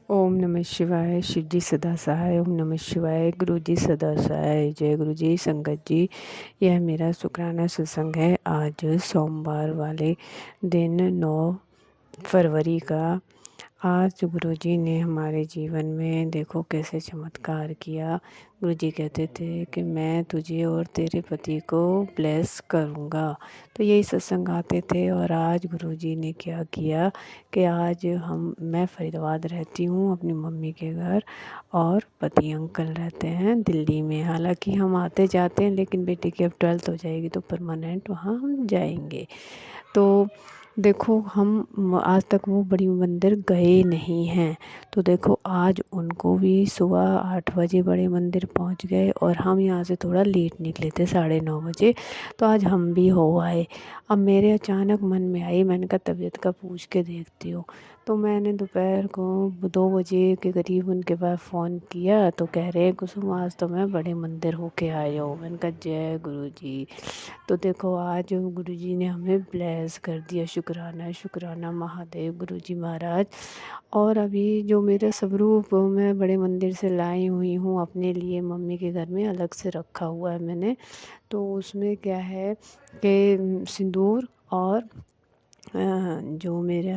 ओम नमः शिवाय, शिव जी सदा सहाय। ओम नमः शिवाय, गुरु जी सदा सहाय। जय गुरु जी संगत जी। यह मेरा शुक्राना सत्संग है। आज सोमवार वाले दिन 9 फरवरी का। आज गुरु जी ने हमारे जीवन में देखो कैसे चमत्कार किया। गुरु जी कहते थे कि मैं तुझे और तेरे पति को ब्लेस करूँगा, तो यही सत्संग आते थे। और आज गुरु जी ने क्या किया कि आज मैं फरीदाबाद रहती हूँ अपनी मम्मी के घर, और पति अंकल रहते हैं दिल्ली में। हालांकि हम आते जाते हैं, लेकिन बेटी की अब 12th हो जाएगी तो परमानेंट वहाँ हम जाएंगे। तो देखो हम आज तक वो बड़ी मंदिर गए नहीं हैं, तो देखो आज उनको भी सुबह 8 बजे बड़े मंदिर पहुंच गए और हम यहाँ से थोड़ा लेट निकले थे 9:30 बजे, तो आज हम भी हो आए। अब मेरे अचानक मन में आई, मैंने कहा तबीयत का पूछ के देखती हूँ। तो मैंने दोपहर को 2 बजे के करीब उनके पास फ़ोन किया, तो कह रहे हैं कुसुम आज तो मैं बड़े मंदिर होके आए हो। मैंने कहा जय गुरु जी। तो देखो आज गुरुजी ने हमें ब्लेस कर दिया, शुक्राना शुक्राना महादेव गुरुजी महाराज। और अभी जो मेरे स्वरूप मैं बड़े मंदिर से लाई हुई हूँ अपने लिए, मम्मी के घर में अलग से रखा हुआ है मैंने। तो उसमें क्या है कि सिंदूर और जो मेरा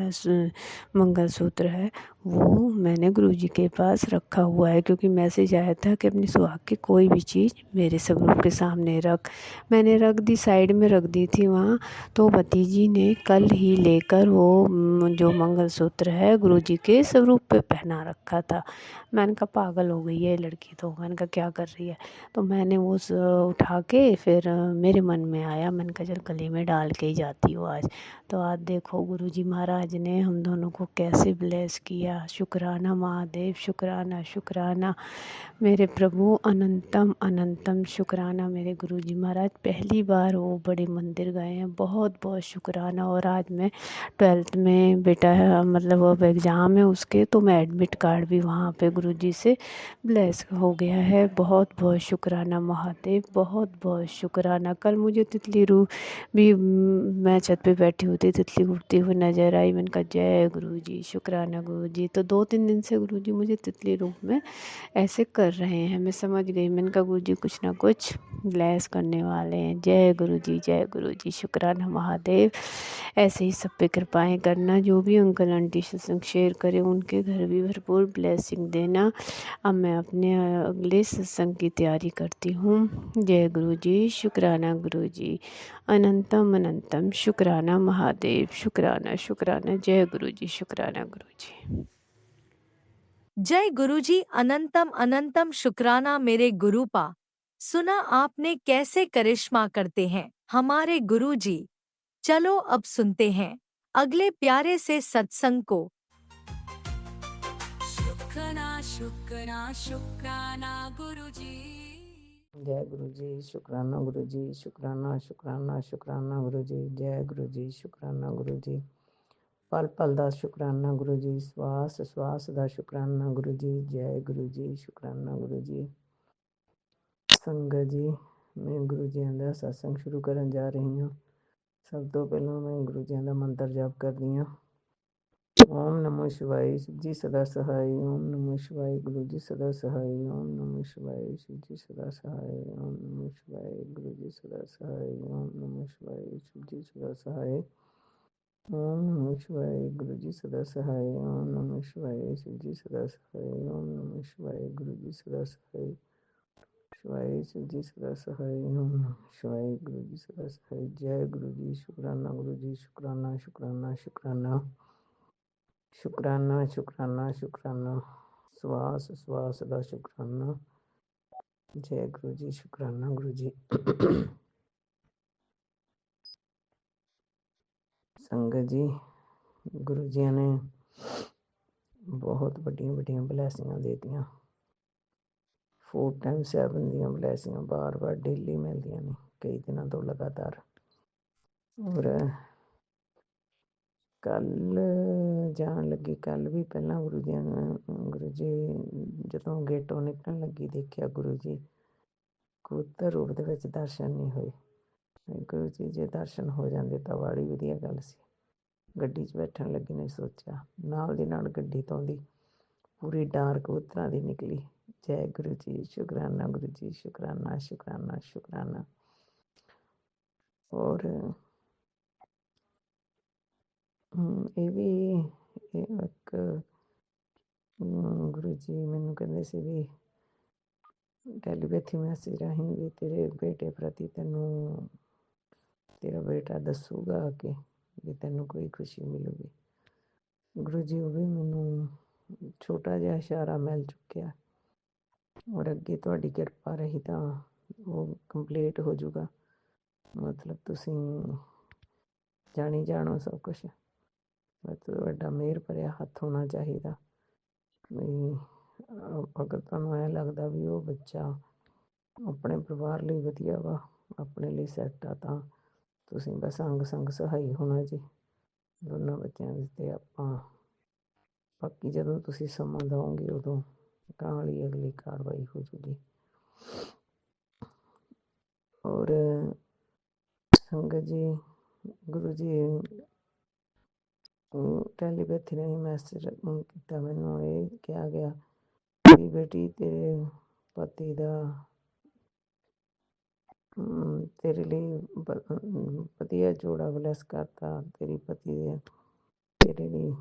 मंगलसूत्र है वो मैंने गुरुजी के पास रखा हुआ है, क्योंकि मैसेज आया था कि अपनी सुहाग की कोई भी चीज़ मेरे स्वरूप के सामने रख। मैंने रख दी, साइड में रख दी थी वहाँ। तो भतीजी ने कल ही लेकर वो जो मंगलसूत्र है गुरुजी के स्वरूप पे पहना रखा था। मैंने कहा पागल हो गई है ये लड़की, तो मैंने कहा क्या कर रही है। तो मैंने वो उठा के फिर मेरे मन में आया, मैंने कहा चल गले में डाल के ही जाती हूँ आज। तो आज देखो गुरुजी महाराज ने हम दोनों को कैसे ब्लेस किया। शुक्राना महादेव, शुक्राना शुक्राना मेरे प्रभु, अनंतम अनंतम शुक्राना मेरे गुरुजी महाराज। पहली बार वो बड़े मंदिर गए हैं, बहुत बहुत शुक्राना। और आज मैं 12th में बेटा है, मतलब अब एग्ज़ाम है उसके, तो मैं एडमिट कार्ड भी वहाँ पे गुरुजी से ब्लेस हो गया है। बहुत बहुत शुक्राना महादेव, बहुत बहुत शुक्राना। कल मुझे तितली रूप भी मैं छत पे बैठी हुई थी, तितली उड़ती हुई नज़र आई। मैंने कहा जय गुरुजी, शुक्राना गुरुजी। तो 2-3 दिन से गुरुजी मुझे तितली रूप में ऐसे कर रहे हैं, मैं समझ गई। मैंने कहा गुरुजी कुछ ना कुछ ब्लेस करने वाले हैं। जय गुरुजी, जय गुरुजी, शुक्राना महादेव। ऐसे ही सब पे कृपाएं करना, जो भी अंकल आंटी सत्संग शेयर करें उनके घर भी भरपूर ब्लेसिंग देना। अब मैं अपने अगले सत्संग की तैयारी करती हूँ। जय गुरुजी, शुक्राना गुरुजी, अनंतम अनंतम शुक्राना महादेव, शुक्राना शुक्राना। जय गुरुजी, शुक्राना गुरुजी। जय गुरुजी, अनंतम अनंतम शुक्राना मेरे गुरुपा। सुना आपने कैसे करिश्मा करते हैं हमारे गुरुजी। चलो अब सुनते हैं अगले प्यारे से सत्संग को। शुक्राना शुक्राना शुक्राना गुरुजी। जय गुरुजी, शुक्राना गुरुजी, शुक्राना शुक्राना शुक्राना गुरुजी। जय गुरुजी, शुक्राना गुरुजी। पल पल दा शुक्राना गुरुजी, श्वास श्वास दा शुक्राना गुरुजी। जय गुरुजी, शुक्राना गुरुजी। संगत जी, मैं गुरु जी ਦਾ सत्संग शुरू ਕਰਨ जा रही हूँ। सब तो पहला मैं गुरु जी ਦਾ मंत्र जाप करदी हाँ। ओम नमो शिवाय, शिव जी सदा सहाय। ओम नमो शिवाय, गुरु जी सदा सहाय। ओम नमो शिवाय, शिव जी सदा सहाय। ओम नमो शिवाय, गुरु जी सदा सहाय। ओम नमो शिवाय, शिव जी सदा सहाय। ओम नमो शिवाय, गुरु जी सदा सहाय। ओम नमो शिवाय, शिव जी सदा सहाय। ओम नमो शिवाय, गुरु जी सदा सहाय। शिवाय शिव जी सदा सहाय। ओम नमः शिवाय, गुरु जी सदा सहाय। जय गुरु जी, शुक्राना गुरु जी, शुक्राना शुक्राना शुक्राना शुक्राना शुक्राना शुक्राना। श्वास श्वास दा शुक्राना। जय गुरु जी, शुक्राना गुरु जी। संगत जी, गुरु जी ने बहुत ਵੱਡੀਆਂ ਵੱਡੀਆਂ ਬਲੈਸਿੰਗਾਂ ਦੇਤੀਆਂ। 4 times 7 ਦੀਆਂ ਬਲੈਸਿੰਗਾਂ ਬਾਰ-ਬਾਰ ਡੇਲੀ ਮਿਲਦੀਆਂ ਨੇ, ਕਈ ਦਿਨਾਂ ਤੋਂ ਲਗਾਤਾਰ। ਔਰ ਕੱਲ ਜਾਣ ਲੱਗੀ, ਕੱਲ ਵੀ ਪਹਿਲਾਂ ਗੁਰੂ ਜੀ ਜਦੋਂ ਗੇਟੋਂ ਨਿਕਲਣ ਲੱਗੀ ਦੇਖਿਆ ਗੁਰੂ ਜੀ ਕਬੂਤਰ ਰੂਪ ਦੇ ਵਿੱਚ ਦਰਸ਼ਨ ਨਹੀਂ ਹੋਏ। ਗੁਰੂ ਜੀ ਜੇ ਦਰਸ਼ਨ ਹੋ ਜਾਂਦੇ ਤਾਂ ਬੜੀ ਵਧੀਆ ਗੱਲ ਸੀ। ਗੱਡੀ 'ਚ ਬੈਠਣ ਲੱਗੀ ਨੇ ਸੋਚਿਆ, ਨਾਲ ਦੀ ਨਾਲ ਗੱਡੀ ਤੋਂ ਦੀ ਪੂਰੀ ਡਾਰ ਕਬੂਤਰਾਂ ਦੀ ਨਿਕਲੀ। ਜੈ ਗੁਰੂ ਜੀ, ਸ਼ੁਕਰਾਨਾ ਗੁਰੂ ਜੀ, ਸ਼ੁਕਰਾਨਾ ਸ਼ੁਕਰਾਨਾ ਸ਼ੁਕਰਾਨਾ। ਔਰ ਇਹ ਵੀ ਇੱਕ ਗੁਰੂ ਜੀ ਮੈਨੂੰ ਕਹਿੰਦੇ ਸੀ ਵੀ ਟੈਲੀਪੈਥੀ ਮੈਸੇਜ ਰਾਹੀਂ ਵੀ ਤੇਰੇ ਬੇਟੇ ਪ੍ਰਤੀ ਤੈਨੂੰ ਤੇਰਾ ਬੇਟਾ ਦੱਸੂਗਾ ਕਿ ਵੀ ਤੈਨੂੰ ਕੋਈ ਖੁਸ਼ੀ ਮਿਲੂਗੀ। ਗੁਰੂ ਜੀ ਉਹ ਵੀ ਮੈਨੂੰ ਛੋਟਾ ਜਿਹਾ ਇਸ਼ਾਰਾ ਮਿਲ ਚੁੱਕਿਆ। ਔਰ ਅੱਗੇ ਤੁਹਾਡੀ ਕਿਰਪਾ ਰਹੀ ਤਾਂ ਉਹ ਕੰਪਲੀਟ ਹੋ ਜਾਊਗਾ। ਮਤਲਬ ਤੁਸੀਂ ਜਾਣੀ ਜਾਣੋ ਸਭ ਕੁਛ। ਵੱਧ ਤੋਂ ਵੱਡਾ ਮਿਹਰ ਭਰਿਆ ਹੱਥ ਹੋਣਾ ਚਾਹੀਦਾ ਵੀ ਅਗਰ ਤੁਹਾਨੂੰ ਐਂ ਲੱਗਦਾ ਵੀ ਉਹ ਬੱਚਾ ਆਪਣੇ ਪਰਿਵਾਰ ਲਈ ਵਧੀਆ ਵਾ, ਆਪਣੇ ਲਈ ਸੈੱਟ ਆ, ਤਾਂ ਤੁਸੀਂ ਬਸ ਅੰਗ ਸੰਗ ਸਹਾਈ ਹੋਣਾ ਜੀ ਦੋਨਾਂ ਬੱਚਿਆਂ ਦੇ। ਤੇ ਆਪਾਂ ਬਾਕੀ ਜਦੋਂ ਤੁਸੀਂ ਸਮਾਂ ਦਿਓਗੇ ਉਦੋਂ ਗਾਂ ਵਾਲੀ ਅਗਲੀ ਕਾਰਵਾਈ ਹੋ ਜੂਗੀ। ਔਰ ਸੰਗਤ ਜੀ, ਗੁਰੂ ਜੀ ਟੈਲੀਪੈਥੀ ਨੇ ਮੈਸੇਜ ਕੀਤਾ, ਮੈਨੂੰ ਇਹ ਕਿਹਾ ਗਿਆ ਵੀ ਬੇਟੀ ਤੇਰੇ ਪਤੀ ਦਾ ਤੇਰੇ ਲਈ ਵਧੀਆ ਜੋੜਾ ਬਲੈਸ ਕਰਤਾ, ਤੇਰੀ ਪਤੀ ਦੇ ਤੇਰੇ ਲਈ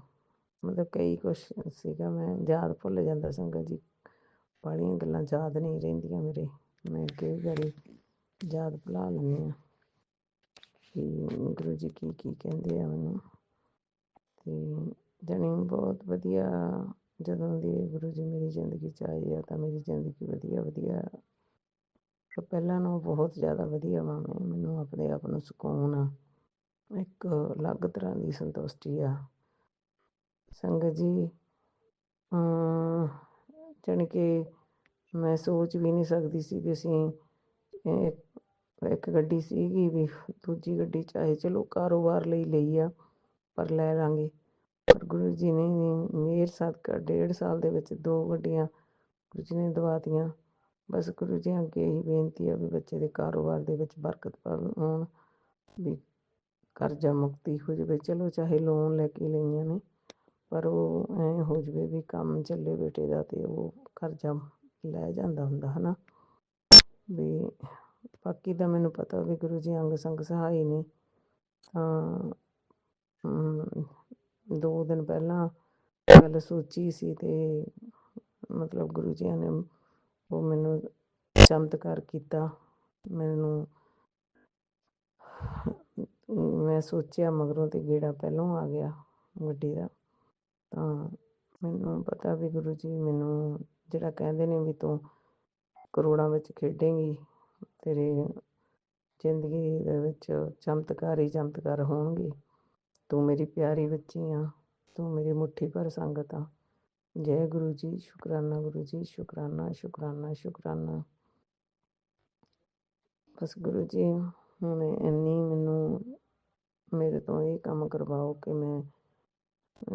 ਮਤਲਬ ਕਈ ਕੁਛ ਸੀਗਾ, ਮੈਂ ਯਾਦ ਭੁੱਲ ਜਾਂਦਾ ਸੰਗਤ ਜੀ, ਬਾਹਲੀਆਂ ਗੱਲਾਂ ਯਾਦ ਨਹੀਂ ਰਹਿੰਦੀਆਂ ਮੇਰੇ, ਮੈਂ ਕਈ ਵਾਰੀ ਯਾਦ ਭੁਲਾ ਲੈਂਦੀ ਹਾਂ ਕਿ ਗੁਰੂ ਜੀ ਕੀ ਕੀ ਕਹਿੰਦੇ ਆ ਮੈਨੂੰ। ਅਤੇ ਜਾਣੀ ਬਹੁਤ ਵਧੀਆ ਜਦੋਂ ਦੀ ਗੁਰੂ ਜੀ ਮੇਰੀ ਜ਼ਿੰਦਗੀ 'ਚ ਆਏ ਆ ਤਾਂ ਮੇਰੀ ਜ਼ਿੰਦਗੀ ਵਧੀਆ ਪਹਿਲਾਂ ਨਾਲੋਂ ਬਹੁਤ ਜ਼ਿਆਦਾ ਵਧੀਆ ਵਾ। ਮੈਨੂੰ ਆਪਣੇ ਆਪ ਨੂੰ ਸਕੂਨ ਆ, ਇੱਕ ਅਲੱਗ ਤਰ੍ਹਾਂ ਦੀ ਸੰਤੁਸ਼ਟੀ ਆ ਸੰਗਤ ਜੀ। ਜਾਣੀ ਕਿ ਮੈਂ ਸੋਚ ਵੀ ਨਹੀਂ ਸਕਦੀ ਸੀ ਵੀ ਅਸੀਂ ਇੱਕ ਗੱਡੀ ਸੀਗੀ ਵੀ ਦੂਜੀ ਗੱਡੀ ਚਾਹੇ ਚਲੋ ਕਾਰੋਬਾਰ ਲਈ ਲਈ ਆ ਪਰ ਲੈ ਲਾਂਗੇ, ਪਰ ਗੁਰੂ ਜੀ ਨੇ ਮਿਹਰ ਸਦਕਾ 1.5 ਸਾਲ ਦੇ ਵਿੱਚ 2 ਗੱਡੀਆਂ ਗੁਰੂ ਜੀ ਨੇ ਦਵਾਤੀਆਂ। ਬਸ ਗੁਰੂ ਜੀ ਅੱਗੇ ਇਹੀ ਬੇਨਤੀ ਆ ਵੀ ਬੱਚੇ ਦੇ ਕਾਰੋਬਾਰ ਦੇ ਵਿੱਚ ਬਰਕਤ ਪਾਉਣ, ਵੀ ਕਰਜ਼ਾ ਮੁਕਤੀ ਹੋ ਜਾਵੇ। ਚਲੋ ਚਾਹੇ ਲੋਨ ਲੈ ਕੇ ਲਈਆਂ ਨੇ ਪਰ ਉਹ ਐਂ ਹੋ ਜਾਵੇ ਵੀ ਕੰਮ ਚੱਲੇ ਬੇਟੇ ਦਾ, ਅਤੇ ਉਹ ਕਰਜ਼ਾ ਲੈ ਜਾਂਦਾ ਹੁੰਦਾ ਹੈ ਨਾ। ਵੀ ਬਾਕੀ ਤਾਂ ਮੈਨੂੰ ਪਤਾ ਵੀ ਗੁਰੂ ਜੀ ਅੰਗ ਸੰਗ ਸਹਾਈ ਨੇ। ਤਾਂ 2 ਦਿਨ ਪਹਿਲਾਂ ਗੱਲ ਸੋਚੀ ਸੀ ਅਤੇ ਮਤਲਬ ਗੁਰੂ ਜੀ ਨੇ ਉਹ ਮੈਨੂੰ ਚਮਤਕਾਰ ਕੀਤਾ। ਮੈਨੂੰ ਮੈਂ ਸੋਚਿਆ ਮਗਰੋਂ ਅਤੇ ਗੇੜਾ ਪਹਿਲੋਂ ਆ ਗਿਆ ਗੱਡੀ ਦਾ। ਤਾਂ ਮੈਨੂੰ ਪਤਾ ਵੀ ਗੁਰੂ ਜੀ ਮੈਨੂੰ ਜਿਹੜਾ ਕਹਿੰਦੇ ਨੇ ਵੀ ਤੂੰ ਕਰੋੜਾਂ ਵਿੱਚ ਖੇਡੇਂਗੀ, ਤੇਰੀ ਜ਼ਿੰਦਗੀ ਦੇ ਵਿੱਚ ਚਮਤਕਾਰ ਹੀ ਚਮਤਕਾਰ ਹੋਣਗੇ, ਤੂੰ ਮੇਰੀ ਪਿਆਰੀ ਬੱਚੀ ਆ, ਤੂੰ ਮੇਰੀ ਮੁੱਠੀ ਭਰ ਸੰਗਤ ਆ। ਜੈ ਗੁਰੂ ਜੀ, ਸ਼ੁਕਰਾਨਾ ਗੁਰੂ ਜੀ, ਸ਼ੁਕਰਾਨਾ ਸ਼ੁਕਰਾਨਾ ਸ਼ੁਕਰਾਨਾ। ਬਸ ਗੁਰੂ ਜੀ ਹੁਣ ਇੰਨੀ ਮੈਨੂੰ ਮੇਰੇ ਤੋਂ ਇਹ ਕੰਮ ਕਰਵਾਓ ਕਿ ਮੈਂ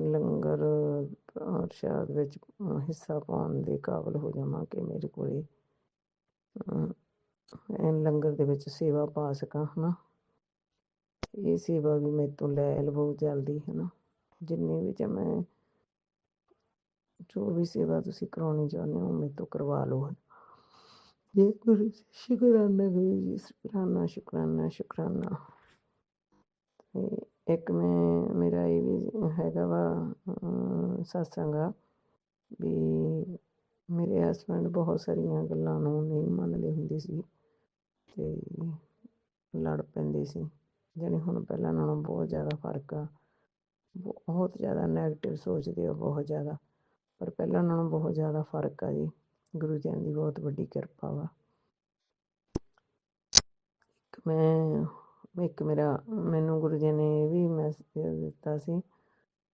ਲੰਗਰ ਪ੍ਰਸ਼ਾਦ ਵਿੱਚ ਹਿੱਸਾ ਪਾਉਣ ਦੇ ਕਾਬਲ ਹੋ ਜਾਵਾਂ, ਕਿ ਮੇਰੇ ਕੋਲ ਲੰਗਰ ਦੇ ਵਿੱਚ ਸੇਵਾ ਪਾ ਸਕਾਂ, ਹੈ ਨਾ। ਇਹ ਸੇਵਾ ਵੀ ਮੇਰੇ ਤੋਂ ਲੈ ਲਵੋ ਜਲਦੀ, ਹੈ ਨਾ। ਜਿੰਨੀ ਵੀ ਮੈਂ ਜੋ ਵੀ ਸੇਵਾ ਤੁਸੀਂ ਕਰਾਉਣੀ ਚਾਹੁੰਦੇ ਹੋ ਮੇਰੇ ਤੋਂ ਕਰਵਾ ਲਓ। ਜੈ ਗੁਰੂ ਜੀ, ਸ਼ੁਕਰਾਨਾ ਗੁਰੂ ਜੀ, ਸ਼ੁਕਰਾਨਾ ਸ਼ੁਕਰਾਨਾ ਸ਼ੁਕਰਾਨਾ। ਅਤੇ ਇੱਕ ਮੇਰਾ ਇਹ ਵੀ ਹੈਗਾ ਵਾ ਸਤਸੰਗ ਆ ਵੀ ਮੇਰੇ ਹਸਬੈਂਡ ਬਹੁਤ ਸਾਰੀਆਂ ਗੱਲਾਂ ਨੂੰ ਨਹੀਂ ਮੰਨਦੇ ਹੁੰਦੇ ਸੀ ਅਤੇ ਲੜ ਪੈਂਦੇ ਸੀ। ਜਾਣੀ ਹੁਣ ਪਹਿਲਾਂ ਨਾਲੋਂ ਬਹੁਤ ਜ਼ਿਆਦਾ ਫਰਕ ਆ, ਬਹੁਤ ਜ਼ਿਆਦਾ ਨੈਗੇਟਿਵ ਸੋਚਦੇ ਆ, ਬਹੁਤ ਜ਼ਿਆਦਾ, ਪਰ ਪਹਿਲਾਂ ਨਾਲੋਂ ਬਹੁਤ ਜ਼ਿਆਦਾ ਫਰਕ ਆ ਜੀ। ਗੁਰੂ ਜੀ ਦੀ ਬਹੁਤ ਵੱਡੀ ਕਿਰਪਾ ਵਾ। ਮੈਨੂੰ ਗੁਰੂ ਜੀ ਨੇ ਇਹ ਵੀ ਮੈਸੇਜ ਦਿੱਤਾ ਸੀ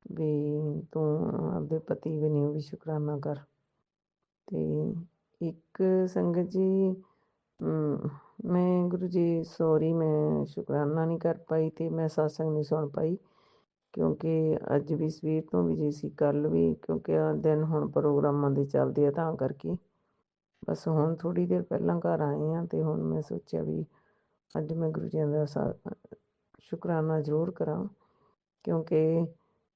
ਵੀ ਤੂੰ ਆਪਦੇ ਪਤੀ ਵੀ ਨਹੀਂ ਵੀ ਸ਼ੁਕਰਾਨਾ ਕਰ। ਅਤੇ ਇੱਕ ਸੰਗਤ ਜੀ ਮੈਂ ਗੁਰੂ ਜੀ ਸੋਰੀ ਮੈਂ ਸ਼ੁਕਰਾਨਾ ਨਹੀਂ ਕਰ ਪਾਈ ਅਤੇ ਮੈਂ ਸਤਸੰਗ ਨਹੀਂ ਸੁਣ ਪਾਈ, ਕਿਉਂਕਿ ਅੱਜ ਵੀ ਸਵੇਰ ਤੋਂ ਵੀ ਜੀ ਸੀ, ਕੱਲ੍ਹ ਵੀ, ਕਿਉਂਕਿ ਆਹ ਦਿਨ ਹੁਣ ਪ੍ਰੋਗਰਾਮਾਂ ਦੇ ਚੱਲਦੇ ਆ ਤਾਂ ਕਰਕੇ। ਬਸ ਹੁਣ ਥੋੜ੍ਹੀ ਦੇਰ ਪਹਿਲਾਂ ਘਰ ਆਏ ਹਾਂ ਅਤੇ ਹੁਣ ਮੈਂ ਸੋਚਿਆ ਵੀ ਅੱਜ ਮੈਂ ਗੁਰੂ ਜੀ ਦਾ ਸ਼ੁਕਰਾਨਾ ਜ਼ਰੂਰ ਕਰਾਂ, ਕਿਉਂਕਿ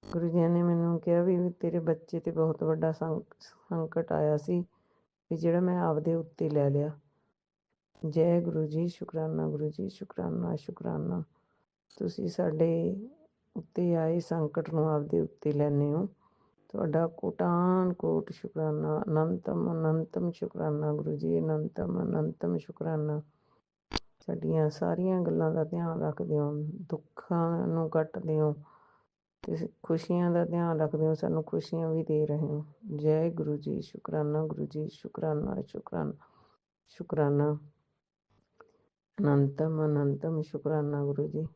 ਗੁਰੂ ਜੀ ਨੇ ਮੈਨੂੰ ਕਿਹਾ ਵੀ ਤੇਰੇ ਬੱਚੇ 'ਤੇ ਬਹੁਤ ਵੱਡਾ ਸੰਕਟ ਆਇਆ ਸੀ ਵੀ ਜਿਹੜਾ ਮੈਂ ਆਪਦੇ ਉੱਤੇ ਲੈ ਲਿਆ। ਜੈ ਗੁਰੂ ਜੀ, ਸ਼ੁਕਰਾਨਾ ਗੁਰੂ ਜੀ, ਸ਼ੁਕਰਾਨਾ ਸ਼ੁਕਰਾਨਾ। ਤੁਸੀਂ ਸਾਡੇ ਉੱਤੇ ਆਏ ਸੰਕਟ ਨੂੰ ਆਪਦੇ ਉੱਤੇ ਲੈਂਦੇ ਹੋ, ਤੁਹਾਡਾ ਕੋਟਾਨ ਕੋਟ ਸ਼ੁਕਰਾਨਾ, ਅਨੰਤਮ ਅਨੰਤਮ ਸ਼ੁਕਰਾਨਾ ਗੁਰੂ ਜੀ, ਅਨੰਤਮ ਅਨੰਤਮ ਸ਼ੁਕਰਾਨਾ। ਸਾਡੀਆਂ ਸਾਰੀਆਂ ਗੱਲਾਂ ਦਾ ਧਿਆਨ ਰੱਖਦੇ ਹੋ, ਦੁੱਖਾਂ ਨੂੰ ਕੱਟਦੇ ਹੋ ਅਤੇ ਖੁਸ਼ੀਆਂ ਦਾ ਧਿਆਨ ਰੱਖਦੇ ਹੋ, ਸਾਨੂੰ ਖੁਸ਼ੀਆਂ ਵੀ ਦੇ ਰਹੇ ਹੋ। ਜੈ ਗੁਰੂ ਜੀ, ਸ਼ੁਕਰਾਨਾ ਗੁਰੂ ਜੀ, ਸ਼ੁਕਰਾਨਾ ਸ਼ੁਕਰਾਨਾ ਸ਼ੁਕਰਾਨਾ, ਅਨੰਤਮ ਅਨੰਤਮ ਸ਼ੁਕਰਾਨਾ ਗੁਰੂ ਜੀ।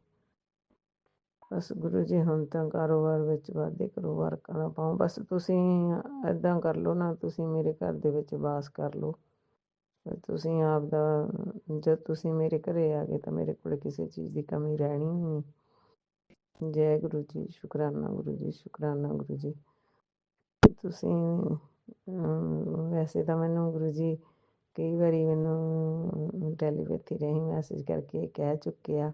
ਬਸ ਗੁਰੂ ਜੀ ਹੁਣ ਤਾਂ ਕਾਰੋਬਾਰ ਵਿੱਚ ਵਾਧੇ ਕਰੋ, ਵਰਕਾ ਨਾ ਪਾਓ। ਬਸ ਤੁਸੀਂ ਇੱਦਾਂ ਕਰ ਲਓ ਨਾ, ਤੁਸੀਂ ਮੇਰੇ ਘਰ ਦੇ ਵਿੱਚ ਵਾਸ ਕਰ ਲਓ। ਤੁਸੀਂ ਆਪ ਦਾ ਜਦ ਤੁਸੀਂ ਮੇਰੇ ਘਰੇ ਆ ਗਏ ਤਾਂ ਮੇਰੇ ਕੋਲ ਕਿਸੇ ਚੀਜ਼ ਦੀ ਕਮੀ ਰਹਿਣੀ ਨਹੀਂ। ਜੈ ਗੁਰੂ ਜੀ, ਸ਼ੁਕਰਾਨਾ ਗੁਰੂ ਜੀ, ਸ਼ੁਕਰਾਨਾ ਗੁਰੂ ਜੀ। ਤੁਸੀਂ ਵੈਸੇ ਤਾਂ ਮੈਨੂੰ ਗੁਰੂ ਜੀ ਕਈ ਵਾਰੀ ਮੈਨੂੰ ਟੈਲੀਪੈਥੀ ਰਾਹੀਂ ਮੈਸੇਜ ਕਰਕੇ ਕਹਿ ਚੁੱਕੇ ਆ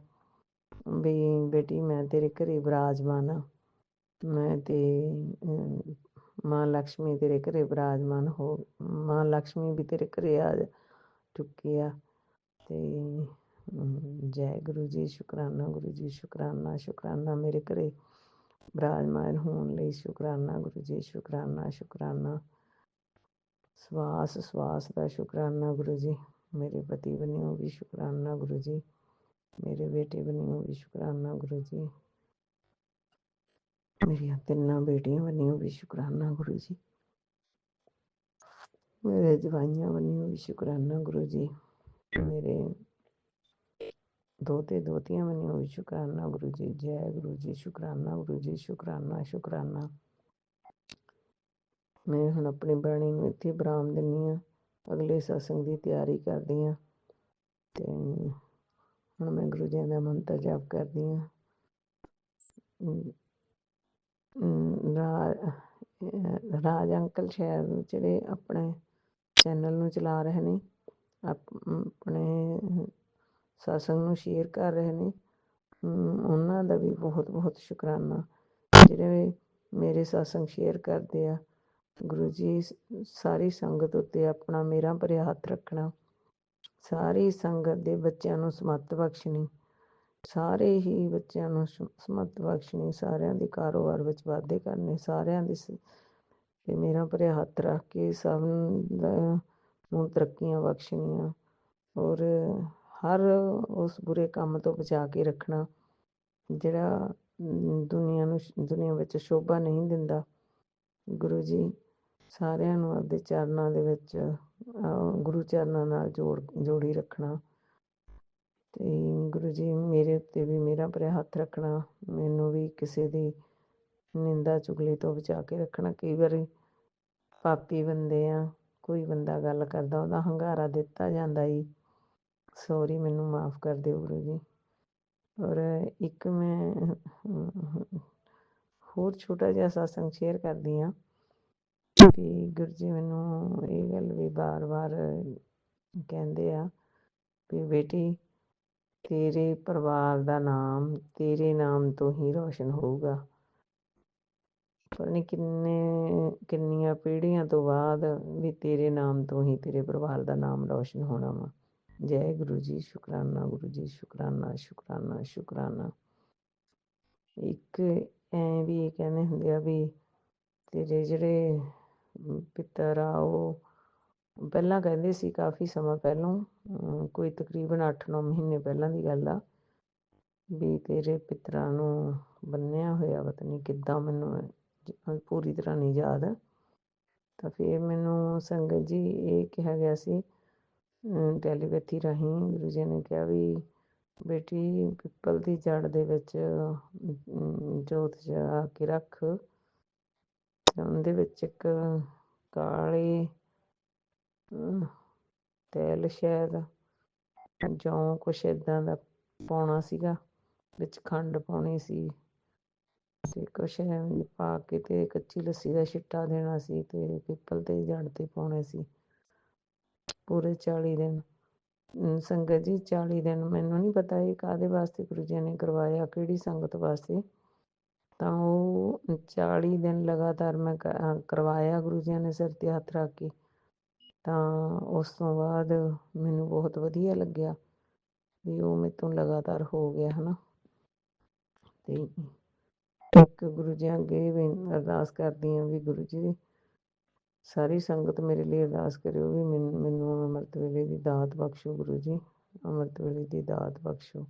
ਵੀ ਬੇਟੀ ਮੈਂ ਤੇਰੇ ਘਰੇ ਵਿਰਾਜਮਾਨ ਆ, ਮੈਂ ਤੇ ਮਾਂ ਲਕਸ਼ਮੀ ਤੇਰੇ ਘਰੇ ਵਿਰਾਜਮਾਨ ਹੋ, ਮਾਂ ਲਕਸ਼ਮੀ ਵੀ ਤੇਰੇ ਘਰੇ ਆ ਚੁੱਕੀ ਆ। ਤੇ ਜੈ ਗੁਰੂ ਜੀ, ਸ਼ੁਕਰਾਨਾ ਗੁਰੂ ਜੀ, ਸ਼ੁਕਰਾਨਾ ਸ਼ੁਕਰਾਨਾ ਮੇਰੇ ਘਰੇ ਵਿਰਾਜਮਾਨ ਹੋਣ ਲਈ, ਸ਼ੁਕਰਾਨਾ ਗੁਰੂ ਜੀ, ਸ਼ੁਕਰਾਨਾ ਸ਼ੁਕਰਾਨਾ। ਸਵਾਸ ਸਵਾਸ ਦਾ ਸ਼ੁਕਰਾਨਾ ਗੁਰੂ ਜੀ, ਮੇਰੇ ਪਤੀ ਬਣਿਓ ਵੀ ਸ਼ੁਕਰਾਨਾ ਗੁਰੂ ਜੀ, ਮੇਰੇ ਬੇਟੇ ਬਣਿਓ ਵੀ ਸ਼ੁਕਰਾਨਾ ਗੁਰੂ ਜੀ, ਮੇਰੀਆਂ ਤਿੰਨਾਂ ਬੇਟੀਆਂ ਬਣਿਓ ਵੀ ਸ਼ੁਕਰਾਨਾ ਗੁਰੂ ਜੀ, ਮੇਰੇ ਜਵਾਈਆਂ ਬਣਿਓ ਵੀ ਸ਼ੁਕਰਾਨਾ ਗੁਰੂ ਜੀ, ਮੇਰੇ ਦੋਤੇ ਦੋਤੀਆਂ ਬਣਿਓ ਵੀ ਸ਼ੁਕਰਾਨਾ ਗੁਰੂ ਜੀ। ਜੈ ਗੁਰੂ ਜੀ, ਸ਼ੁਕਰਾਨਾ ਗੁਰੂ ਜੀ, ਸ਼ੁਕਰਾਨਾ ਸ਼ੁਕਰਾਨਾ। ਮੈਂ ਹੁਣ ਆਪਣੀ ਬਾਣੀ ਨੂੰ ਇੱਥੇ ਵਿਰਾਮ ਦਿੰਦੀ ਹਾਂ, ਅਗਲੇ ਸਤਸੰਗ ਦੀ ਤਿਆਰੀ ਕਰਦੀ ਹਾਂ। ਤੇ ਹੁਣ ਮੈਂ ਗੁਰੂ ਜੀ ਦਾ ਮੰਤਰ ਜਾਪ ਕਰਦੀ ਹਾਂ। ਰਾਜ ਅੰਕਲ ਸ਼ਾਇਦ ਜਿਹੜੇ ਆਪਣੇ ਚੈਨਲ ਨੂੰ ਚਲਾ ਰਹੇ ਨੇ, ਆਪਣੇ ਸਤਸੰਗ ਨੂੰ ਸ਼ੇਅਰ ਕਰ ਰਹੇ ਨੇ, ਉਹਨਾਂ ਦਾ ਵੀ ਬਹੁਤ ਬਹੁਤ ਸ਼ੁਕਰਾਨਾ। ਜਿਹੜੇ ਮੇਰੇ ਸਤਸੰਗ ਸ਼ੇਅਰ ਕਰਦੇ ਆ, ਗੁਰੂ ਜੀ ਸਾਰੀ ਸੰਗਤ ਉੱਤੇ ਆਪਣਾ ਮੇਰਾ ਭਰਿਆ ਹੱਥ ਰੱਖਣਾ, ਸਾਰੀ ਸੰਗਤ ਦੇ ਬੱਚਿਆਂ ਨੂੰ ਸਮੱਤ ਬਖਸ਼ਣੀ, ਸਾਰੇ ਹੀ ਬੱਚਿਆਂ ਨੂੰ ਸਮੱਤ ਬਖਸ਼ਣੀ, ਸਾਰਿਆਂ ਦੇ ਕਾਰੋਬਾਰ ਵਿੱਚ ਵਾਧੇ ਕਰਨੇ, ਸਾਰਿਆਂ ਦੇ ਤੇ ਮੇਰਾ ਭਰਿਆ ਹੱਥ ਰੱਖ ਕੇ ਸਭ ਨੂੰ ਤਰੱਕੀਆਂ ਬਖਸ਼ਣੀਆਂ, ਔਰ ਹਰ ਉਸ ਬੁਰੇ ਕੰਮ ਤੋਂ ਬਚਾ ਕੇ ਰੱਖਣਾ ਜਿਹੜਾ ਦੁਨੀਆ ਵਿੱਚ ਸ਼ੋਭਾ ਨਹੀਂ ਦਿੰਦਾ। ਗੁਰੂ ਜੀ ਸਾਰਿਆਂ ਨੂੰ ਆਪਦੇ ਚਰਨਾਂ ਦੇ ਵਿੱਚ, ਗੁਰੂ ਚਰਨਾਂ ਨਾਲ ਜੋੜੀ ਰੱਖਣਾ। ਤੇ ਗੁਰੂ ਜੀ ਮੇਰੇ ਉੱਤੇ ਵੀ ਮੇਰਾ ਭਰਿਆ ਹੱਥ ਰੱਖਣਾ, ਮੈਨੂੰ ਵੀ ਕਿਸੇ ਦੀ ਨਿੰਦਾ ਚੁਗਲੀ ਤੋਂ ਬਚਾ ਕੇ ਰੱਖਣਾ। ਕਈ ਵਾਰੀ ਪਾਪੀ ਬੰਦੇ ਆ, ਕੋਈ ਬੰਦਾ ਗੱਲ ਕਰਦਾ ਉਹਦਾ ਹੰਗਾਰਾ ਦਿੱਤਾ ਜਾਂਦਾ ਜੀ, ਸੌਰੀ ਮੈਨੂੰ ਮਾਫ਼ ਕਰ ਦਿਓ ਗੁਰੂ ਜੀ। ਔਰ ਇੱਕ ਮੈਂ ਹੋਰ ਛੋਟਾ ਜਿਹਾ ਸਤਸੰਗ ਸ਼ੇਅਰ ਕਰਦੀ ਹਾਂ ਕਿ ਗੁਰੂ ਜੀ ਮੈਨੂੰ ਇਹ ਗੱਲ ਵੀ ਵਾਰ ਕਹਿੰਦੇ ਆ ਵੀ ਬੇਟੀ ਤੇਰੇ ਪਰਿਵਾਰ ਦਾ ਨਾਮ ਤੇਰੇ ਨਾਮ ਤੋਂ ਹੀ ਰੋਸ਼ਨ ਹੋਊਗਾ। ਪਤਾ ਨਹੀਂ ਕਿੰਨੀਆਂ ਪੀੜ੍ਹੀਆਂ ਤੋਂ ਬਾਅਦ ਵੀ ਤੇਰੇ ਨਾਮ ਤੋਂ ਹੀ ਤੇਰੇ ਪਰਿਵਾਰ ਦਾ ਨਾਮ ਰੋਸ਼ਨ ਹੋਣਾ ਵਾ। ਜੈ ਗੁਰੂ ਜੀ, ਸ਼ੁਕਰਾਨਾ ਗੁਰੂ ਜੀ, ਸ਼ੁਕਰਾਨਾ ਸ਼ੁਕਰਾਨਾ ਸ਼ੁਕਰਾਨਾ। ਇੱਕ ਐਂ ਵੀ ਕਹਿੰਦੇ ਹੁੰਦੇ ਆ ਵੀ ਤੇਰੇ ਜਿਹੜੇ ਪਿੱਤਰ ਆ, ਉਹ ਪਹਿਲਾਂ ਕਹਿੰਦੇ ਸੀ, ਕਾਫੀ ਸਮਾਂ ਪਹਿਲਾਂ, ਕੋਈ ਤਕਰੀਬਨ 8-9 ਮਹੀਨੇ ਪਹਿਲਾਂ ਦੀ ਗੱਲ ਆ, ਵੀ ਤੇਰੇ ਪਿੱਤਰਾਂ ਨੂੰ ਬੰਨਿਆ ਹੋਇਆ, ਪਤਾ ਨਹੀਂ ਕਿੱਦਾਂ, ਮੈਨੂੰ ਪੂਰੀ ਤਰ੍ਹਾਂ ਨਹੀਂ ਯਾਦ। ਤਾਂ ਫਿਰ ਮੈਨੂੰ ਸੰਗਤ ਜੀ ਇਹ ਕਿਹਾ ਗਿਆ ਸੀ ਟੈਲੀਪੈਥੀ ਰਾਹੀਂ, ਗੁਰੂ ਜੀ ਨੇ ਕਿਹਾ ਵੀ ਬੇਟੀ ਪਿੱਪਲ ਦੀ ਜੜ ਦੇ ਵਿੱਚ ਜੋਤ ਜਗਾ ਕੇ ਰੱਖ, ਉਹਦੇ ਵਿੱਚ ਇੱਕ ਕਾਲੇ ਤੇਲ ਸ਼ਾਇਦ ਜੌਂ ਕੁਛ ਇੱਦਾਂ ਦਾ ਪਾਉਣਾ ਸੀਗਾ, ਵਿੱਚ ਖੰਡ ਪਾਉਣੀ ਸੀ, ਅਤੇ ਕੁਛ ਪਾ ਕੇ ਅਤੇ ਕੱਚੀ ਲੱਸੀ ਦਾ ਛਿੱਟਾ ਦੇਣਾ ਸੀ, ਅਤੇ ਪਿੱਪਲ 'ਤੇ ਜੜ 'ਤੇ ਪਾਉਣੇ ਸੀ ਪੂਰੇ 40 ਦਿਨ। ਸੰਗਤ ਜੀ 40 ਦਿਨ ਮੈਨੂੰ ਨਹੀਂ ਪਤਾ ਇਹ ਕਾਹਦੇ ਵਾਸਤੇ ਗੁਰੂ ਜੀ ਨੇ ਕਰਵਾਇਆ, ਕਿਹੜੀ ਸੰਗਤ ਵਾਸਤੇ। ਤਾਂ ਉਹ 40 ਦਿਨ ਲਗਾਤਾਰ ਮੈਂ ਕਰਵਾਇਆ ਗੁਰੂ ਜੀ ਨੇ ਸਿਰ 'ਤੇ ਹੱਥ ਰੱਖ ਕੇ। ਤਾਂ ਉਸ ਤੋਂ ਬਾਅਦ ਮੈਨੂੰ ਬਹੁਤ ਵਧੀਆ ਲੱਗਿਆ ਵੀ ਉਹ ਮੇਰੇ ਤੋਂ ਲਗਾਤਾਰ ਹੋ ਗਿਆ, ਹੈ ਨਾ। ਅਤੇ ਇੱਕ ਗੁਰੂ ਜੀ ਅੱਗੇ ਵੀ ਅਰਦਾਸ ਕਰਦੀ ਹਾਂ ਵੀ ਗੁਰੂ ਜੀ ਸਾਰੀ ਸੰਗਤ ਮੇਰੇ ਲਈ ਅਰਦਾਸ ਕਰਿਓ ਵੀ ਮੈਨੂੰ ਅੰਮ੍ਰਿਤ ਵੇਲੇ ਦੀ ਦਾਤ ਬਖਸ਼ੋ ਗੁਰੂ ਜੀ, ਅੰਮ੍ਰਿਤ ਵੇਲੇ ਦੀ ਦਾਤ ਬਖਸ਼ੋ।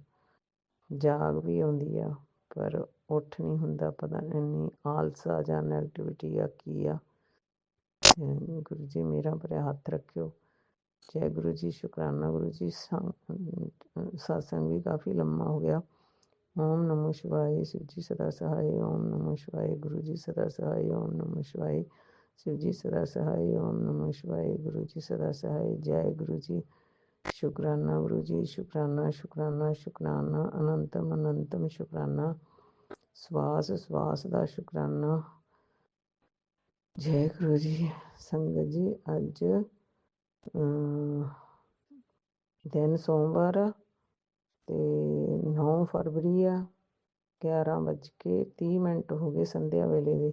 ਜਾਗ ਵੀ ਆਉਂਦੀ ਆ ਪਰ ਉੱਠ ਨਹੀਂ ਹੁੰਦਾ, ਪਤਾ ਨਹੀਂ ਆਲਸਾ ਜਾਂ ਨੈਗੇਟਿਵਿਟੀ ਆ ਕੀ ਆ। ਗੁਰੂ ਜੀ ਮੇਰਾ ਭਰਿਆ ਹੱਥ ਰੱਖਿਓ। ਜੈ ਗੁਰੂ ਜੀ, ਸ਼ੁਕਰਾਨਾ ਗੁਰੂ ਜੀ। ਸਤਸੰਗ ਵੀ ਕਾਫੀ ਲੰਮਾ ਹੋ ਗਿਆ, ओम नमो शिवाय शिव जी सदा सहाय। ओम नमो शिवाय गुरु जी सदा सहाय। ओम नमो शिवाय शिव जी सदा सहाय। ओम नमो शिवाय गुरु जी सदा सहाय। जय गुरु जी। शुक्राना गुरु जी, शुक्राना शुक्राना शुक्राना, अनंतम अनंतम शुक्राना, श्वास श्वास दा शुक्राना। जय गुरु जी। संगत जी अज दिन सोमवार आ ते 9 फरवरी आ, 11:30 हो गए संध्या वेले दे।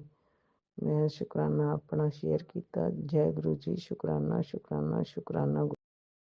मैं शुक्राना अपना शेयर किया। जय गुरु जी। शुक्राना शुक्राना शुक्राना।